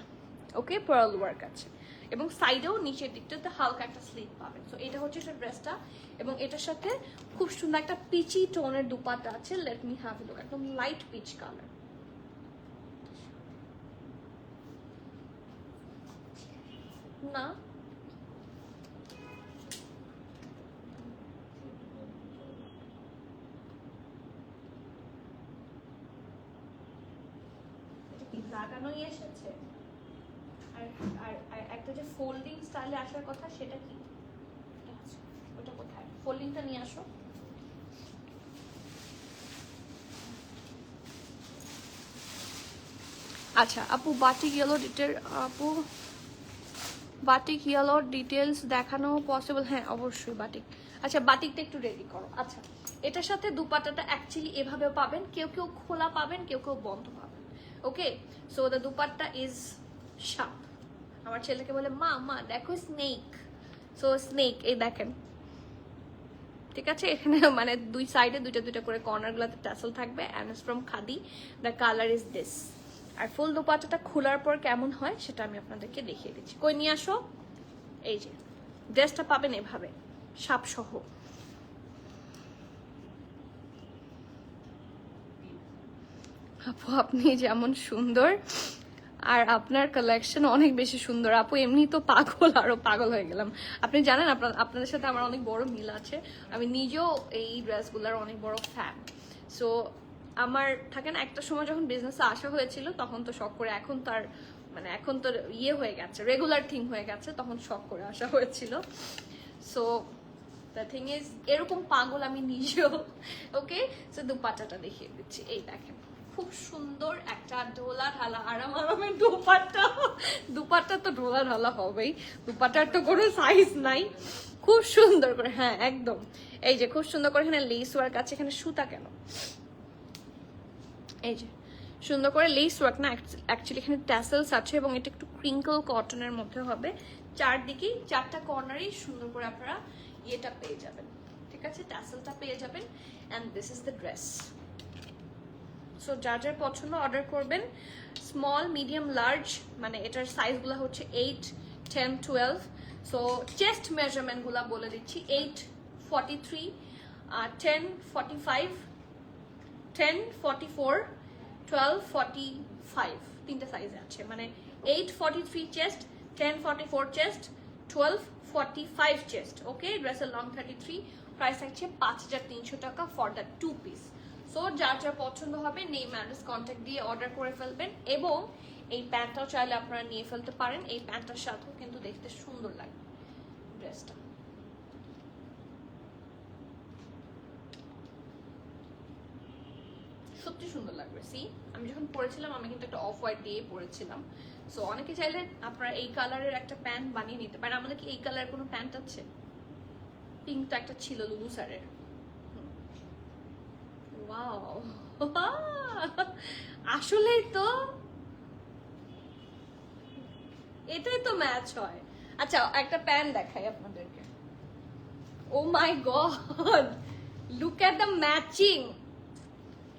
ওকে, পার্ল ওয়ার্ক আছে, এবং সাইডেও নিচের দিকটাতে হালকা একটা স্লিপ পাবেন। তো এটা হচ্ছে এটা ড্রেসটা, এবং এটার সাথে খুব সুন্দর একটা পিচি টোনের দুপাট্টা আছে। Let me have a look, একদম লাইট পিচ কালার। না, লাগানোই এসেছে, আর একটা যে ফোল্ডিং স্টাইলে আসার কথা সেটা কি, ওটা কোথায়? ফোল্ডিংটা নিয়ে আসো। আচ্ছা আপু, বাটিক ইয়েলো ডিটেল, আপু বাটিক ইয়েলো ডিটেলস দেখানো পসিবল? হ্যাঁ অবশ্যই বাটিক। আচ্ছা বাটিকটা একটু রেডি করো। আচ্ছা, এটার সাথে দুপাট্টাটা অ্যাকচুয়ালি এভাবেও পাবেন, কেউ কেউ খোলা পাবেন, কেউ কেউ বন্ধ পাবেন, okay. So the dupatta is sharp. আমার ছেলেকে বলে মা মা দেখো স্নেক, সো স্নেক, এই দেখেন ঠিক আছে, এখানে মানে দুই সাইডে দুইটা দুইটা করে কর্নার গুলাতে ট্যাসেল থাকবে, and it's from Khadi. The colour is this. আর ফুল দোপাট্টাটা খোলার পর কেমন হয় সেটা আমি আপনাদেরকে দেখিয়ে দিচ্ছি। কই নিয়ে আসো। এই যে ড্রেসটা পাবেন এভাবে সাপ সহ। আপু আপনি যেমন সুন্দর, আর আপনার কালেকশন অনেক বেশি সুন্দর আপু। এমনি তো পাগল, আরো পাগল হয়ে গেলাম। আপনি জানেন আপনাদের সাথে আমার অনেক বড় মিল আছে। আমি নিজেও এই ড্রেসগুলোর অনেক বড় ফ্যান। সো আমার থাকে না, একটা সময় যখন বিজনেসে আসা হয়েছিল তখন তো শখ করে, এখন তার মানে এখন তো ইয়ে হয়ে গেছে, রেগুলার থিং হয়ে গেছে, তখন শখ করে আসা হয়েছিল। সো দ্য থিং ইজ, এরকম পাগল আমি নিজেও। ওকে, সো দুপাট্টাটা দেখিয়ে দিচ্ছি। এই দেখেন খুব সুন্দর একটা ঢোলা ঢালা আরাম আরামের দুপাট্টা। দুপাট্টা তো ঢোলা ঢালা হবেই, দুপাট্টার তো কোনো সাইজ নাই। খুব সুন্দর করে, হ্যাঁ একদম। এই যে খুব সুন্দর করে এখানে লেস ওয়ার্ক আছে। এখানে সুতা কেন, এই যে সুন্দর করে লেস ওয়ার্ক না, অ্যাকচুয়ালি এখানে ট্যাসেলস আছে এবং এটা একটু ক্রিঙ্কল কটনের মধ্যে হবে। চারদিকেই চারটা কর্নারেই সুন্দর করে আপনারা ইয়েটা পেয়ে যাবেন, ঠিক আছে, ট্যাসেলটা পেয়ে যাবেন। And this is the dress. So যার যার পছন্দ অর্ডার করবেন। স্মল, মিডিয়াম, লার্জ, মানে এটার সাইজগুলো হচ্ছে 8, 10, 12। সো চেস্ট মেজারমেন্টগুলো বলে দিচ্ছি। 8, 43, 10, 45, 10, 44, 12, 45, তিনটা সাইজে আছে। মানে 8, 43 চেস্ট, 10, 44 চেস্ট, 12, 45 চেস্ট। ওকে, ড্রেসের লং 33, প্রাইস থাকছে 5300 টাকা ফর দ্য 2 পিস। সো যার যার পছন্দ হবে নেম অ্যাড্রেস কন্ট্যাক্ট দিয়ে অর্ডার করে ফেলবেন। এবং এই প্যান্টটাও চাইলে আপনারা নিয়ে ফেলতে পারেন। এই প্যান্টটার সাথেও কিন্তু দেখতে সুন্দর লাগে ড্রেসটা। সত্যি সুন্দর লাগবে। সি, আমি যখন পরেছিলাম আমি কিন্তু একটা অফ হোয়াইট দিয়ে পরেছিলাম। সো অনেকে চাইলে আপনারা এই কালারের একটা প্যান্ট বানিয়ে নিতে পারেন। আমাদের কি এই কালারের কোনো প্যান্ট আছে? পিঙ্কটা একটা ছিল লুলু স্যারের। ওয়াও, আসলেই তো এটাই তো ম্যাচ হয়। আচ্ছা একটা প্যান্ট দেখাই আপনাদেরকে। Oh my god, look at the matching.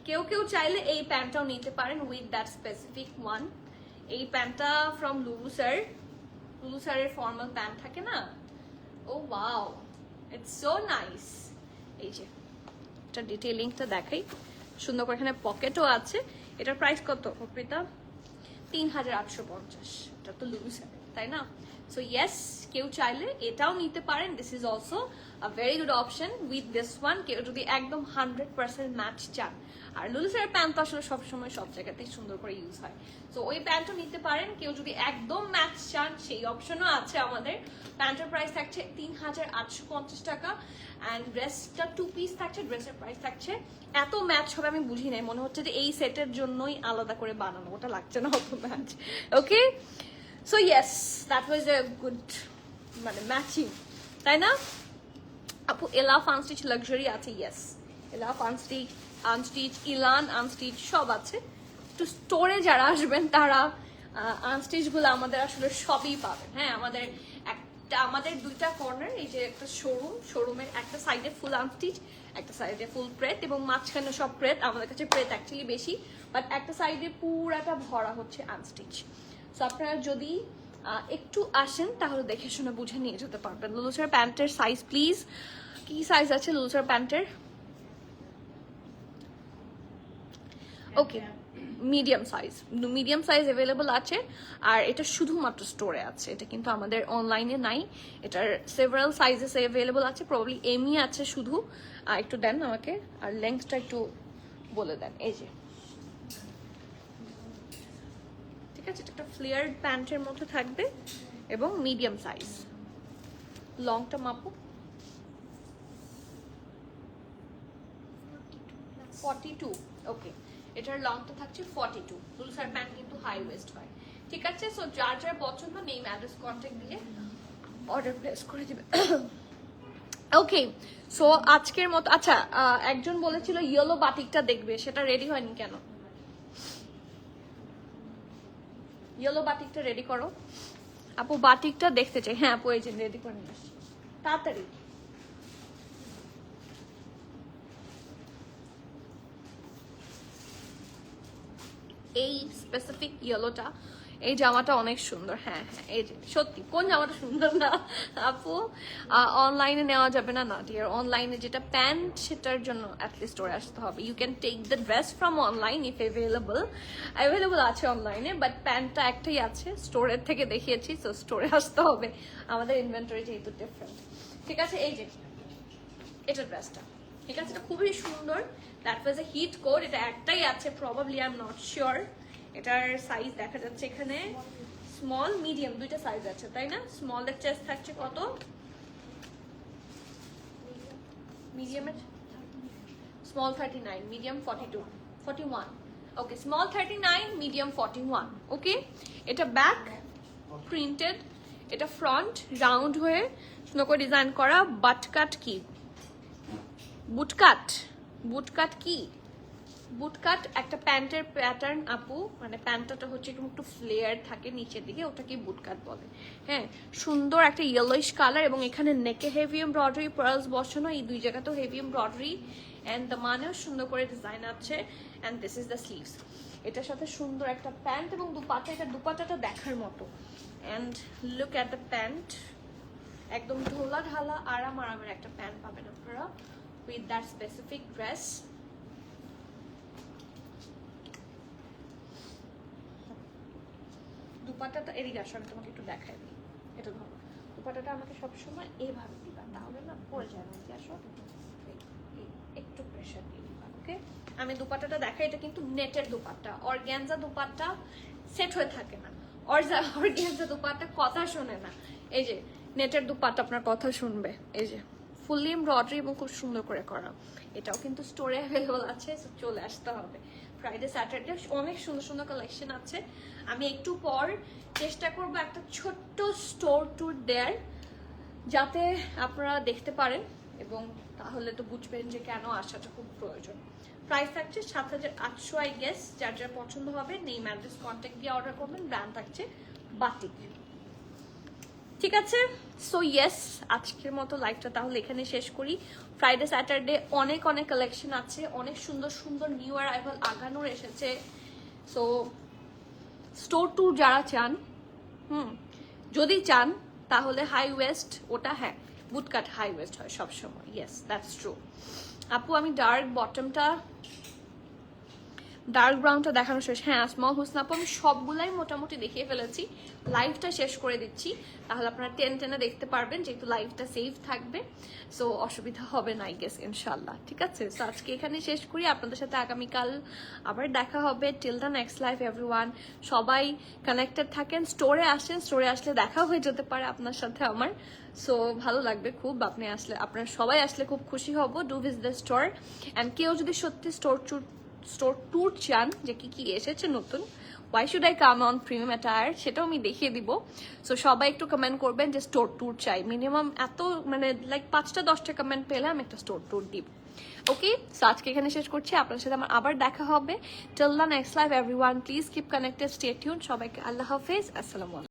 কেউ কেউ চাইলে এই প্যান্টটাও নিতে পারেন উইথ দ্যাট স্পেসিফিক ওয়ান। এই প্যান্টটা ফ্রম লুলু স্যার। লুলু স্যারের ফর্মাল প্যান্ট থাকে না। ও ওয়াও, ইটস সো নাইস। এই যে এটা ডিটেইলিংটা দেখাই সুন্দর করে, এখানে পকেটও আছে। এটার প্রাইস কত অর্পিতা? 3850। এটা তো লুলু স্যার, তাই না? সো ইয়েস, কেউ চাইলে এটাও নিতে পারেন। This is also a very good option with this one. কেউ যদি একদম 100% ম্যাচ চান, আর লুলু স্যারের প্যান্ট তো আসলে সবসময় সব জায়গাতেই সুন্দর করে ইউজ হয়। সো ওই প্যান্টও নিতে পারেন। কেউ যদি একদম ম্যাচ চান সেই অপশনও আছে আমাদের। প্যান্টের প্রাইস থাকছে 3850 টাকা। অ্যান্ড ড্রেসটা 2 পিস থাকছে। ড্রেসের প্রাইস থাকছে, এত ম্যাচ হবে আমি বুঝি নাই, মনে হচ্ছে যে এই সেটের জন্যই আলাদা করে বানানো, ওটা লাগছে না অত match. Okay, so yes, that was a good মানে ম্যাচিং, তাই না আপু? এলাফ আনস্টিচ লাক্সারি আছে, ইয়েস, এলাফ আনস্টিচ, আনস্টিচ, ইলান আনস্টিচ সব আছে। একটু স্টোরে যারা আসবেন তারা আনস্টিচ গুলো আমাদের আসলে সবই পাবেন। হ্যাঁ, আমাদের দুইটা কর্নার, এই যে একটা শোরুমের একটা সাইডে ফুল আনস্টিচ, একটা সাইডে ফুল প্রেত, এবং মাঝখানে সব প্রেত। আমাদের কাছে প্রেত অ্যাকচুয়ালি বেশি, বাট একটা সাইডে পুরাটা ভরা হচ্ছে আনস্টিচ। সো আপনারা যদি একটু আসেন তাহলে দেখে শুনে বুঝে নিয়ে যেতে পারবেন। লুলুসার প্যান্টের সাইজ প্লিজ, কি সাইজ আছে লুলুসার প্যান্টের? ওকে, মিডিয়াম সাইজ অ্যাভেলেবল আছে। আর এটা শুধুমাত্র স্টোরে আছে, এটা কিন্তু আমাদের অনলাইনে নাই। এটার সেভারাল সাইজেস অ্যাভেলেবল আছে, প্রবাবলি এমই আছে শুধু। একটু দেন আমাকে, আর লেন্থটা একটু বলে দেন। এই যে ঠিক আছে, এটা একটা ফ্লেয়ার্ড প্যান্টের মধ্যে থাকবে এবং মিডিয়াম সাইজ। লংটা মাপো, 42। ওকে, এটার লংটা থাকছে 42। লুলুসার প্যান্ট কিন্তু হাই ওয়েস্ট হয়, ঠিক আছে? সো যার যার পছন্দ নেম অ্যাড্রেস কন্ট্যাক্ট দিয়ে অর্ডার প্লেস করে দিবে। ওকে, সো আজকের মতো, আচ্ছা একজন বলেছিল ইয়েলো বাটিকটা দেখবে, সেটা রেডি হয়নি কেন? ইয়েলো বাটিকটা রেডি করো আপু, বাটিকটা দেখতে চাই। হ্যাঁ আপু, এই যে রেডি করে নিয়ে আসছি, তাড়াতাড়ি। এই স্পেসিফিক ইয়েলোটা, এই জামাটা অনেক সুন্দর। হ্যাঁ হ্যাঁ, এই যে সত্যি কোন জামাটা সুন্দর না আপু? অনলাইনে নেওয়া যাবে না? না ডিয়ার, অনলাইনে যেটা প্যান্ট সেটার জন্য অ্যাটলিস্ট স্টোরে আসতে হবে। You can take the dress from online if available আছে অনলাইনে, বাট প্যান্টটা একটাই আছে, স্টোরের থেকে দেখিয়েছি, সো স্টোরে আসতে হবে, আমাদের ইনভেন্টরি যেহেতু ডিফারেন্ট। ঠিক আছে, এই যে এটা ড্রেসটা, ঠিক আছে, এটা খুবই সুন্দর। That was a hit code, এটা একটাই আছে probably, I am not sure. এটার সাইজ দেখা যাচ্ছে এখানে স্মল মিডিয়াম দুইটা সাইজ আছে, তাই না? স্মলের চেস্ট থাকছে কত? মিডিয়ামের স্মল 39, মিডিয়াম 42, 41। ওকে, স্মল 39, মিডিয়াম 41। ওকে, এটা ব্যাক প্রিন্টেড, এটা ফ্রন্ট রাউন্ড হয়ে সুন্দর করে ডিজাইন করা। বাটকাট কি বুটকাট, বুটকাট কি বুটকাট একটা প্যান্টের প্যাটার্ন আপু, মানে প্যান্টটা হচ্ছে একটু ফ্লেয়ার থাকে নিচের দিকে, ওটাকে বুটকাট বলে। হ্যাঁ, সুন্দর একটা ইয়েলোইশ কালার, এবং এখানে নেকে হেভি এমব্রয়ডারি পার্লস বসানো, এই দুই জায়গাতেও হেভি এমব্রয়ডারি, অ্যান্ড দ্য মানেও সুন্দর করে ডিজাইন আছে। And this is the sleeves. এটার সাথে সুন্দর একটা প্যান্ট এবং দুপাট্টা, এটা দুপাট্টাটা দেখার মতো। And look at the pant, একদম ঢোলা ঢালা আরামের একটা প্যান্ট পাবেন আপনারা উইথ দ্যাট স্পেসিফিক ড্রেস। দুপাট্টাটা এদিকে আসো, আমি তোমাকে একটু দেখাই দিই। এটা ধরো, দুপাট্টাটা আমাকে সবসময় এইভাবে দিবা, তাহলে না পড়ে যায় না। আসো, একটু প্রেশার দিয়ে দিবা। ওকে, আমি দুপাট্টাটা দেখাই। এটা কিন্তু নেটের দুপাট্টা, অর্গ্যানজা দুপাট্টা সেট হয়ে থাকে না। অর্গ্যানজা দুপাট্টা কথা শোনে না। এই যে নেটের দুপাট্টা আপনার কথা শুনবে। এই যে ফুললি এমব্রয়ডারি এবং খুব সুন্দর করে করা। এটাও কিন্তু স্টোরে অ্যাভেলেবল আছে, চলে আসতে হবে। ফ্রাইডে স্যাটারডে অনেক সুন্দর সুন্দর কালেকশন আছে। আমি একটু পর চেষ্টা করবো একটা ছোট্ট স্টোর ট্যুর দেয়ার, যাতে আপনারা দেখতে পারেন, এবং তাহলে তো বুঝবেন যে কেন আসাটা খুব প্রয়োজন। প্রাইস থাকছে 7,800 আই গেস। যার যার পছন্দ হবে নেম অ্যাড্রেস কন্ট্যাক্ট দিয়ে অর্ডার করবেন। ব্র্যান্ড থাকছে বাটিক। ঠিক আছে, সো ইয়েস, আজকের মতো লাইভটা তাহলে এখানে শেষ করি। ফ্রাইডে স্যাটারডে অনেক অনেক কালেকশন আছে, অনেক সুন্দর সুন্দর নিউ অ্যারাইভাল আগানোর এসেছে। সো স্টোর ট্যুর যারা চান, যদি চান তাহলে হাই ওয়েস্ট, ওটা হ্যাঁ বুটকাট হাই ওয়েস্ট হয় সবসময়। Yes, that's true. আপু আমি ডার্ক বটমটা, ডার্ক ব্রাউনটা দেখানো শেষ। হ্যাঁ স্মল হুসনা আপু, আমি সবগুলাই মোটামুটি দেখিয়ে ফেলেছি। লাইভটা শেষ করে দিচ্ছি, তাহলে আপনারা টেনে দেখতে পারবেন, যেহেতু লাইভটা সেভ থাকবে, সো অসুবিধা হবে না আই গেস, ইনশাল্লাহ। ঠিক আছে, সো আজকে এখানে শেষ করি। আপনাদের সাথে আগামীকাল আবার দেখা হবে। Till the next live everyone, সবাই কানেক্টেড থাকেন, স্টোরে আসেন, স্টোরে আসলে দেখা হয়ে যেতে পারে আপনার সাথে আমার। সো ভালো লাগবে খুব, আপনি আসলে, আপনারা সবাই আসলে খুব খুশি হব। Do visit the store. And কেউ যদি সত্যি স্টোর ট্যুর চান, যে কি কি এসেছে নতুন, why should I come on premium attire, সেটাও আমি দেখিয়ে দিব। সো সবাই একটু কমেন্ট করবেন যে স্টোর ট্যুর চাই। মিনিমাম এত মানে লাইক 5টা-10টা কমেন্ট পেলে আমি একটা স্টোর ট্যুর দিব। ওকে, সো আজকে এখানে শেষ করছি। আপনার সাথে আমার আবার দেখা হবে। Till the next live everyone, please keep connected, stay tune. সবাইকে আল্লাহ হাফেজ, আসসালামু আলাইকুম।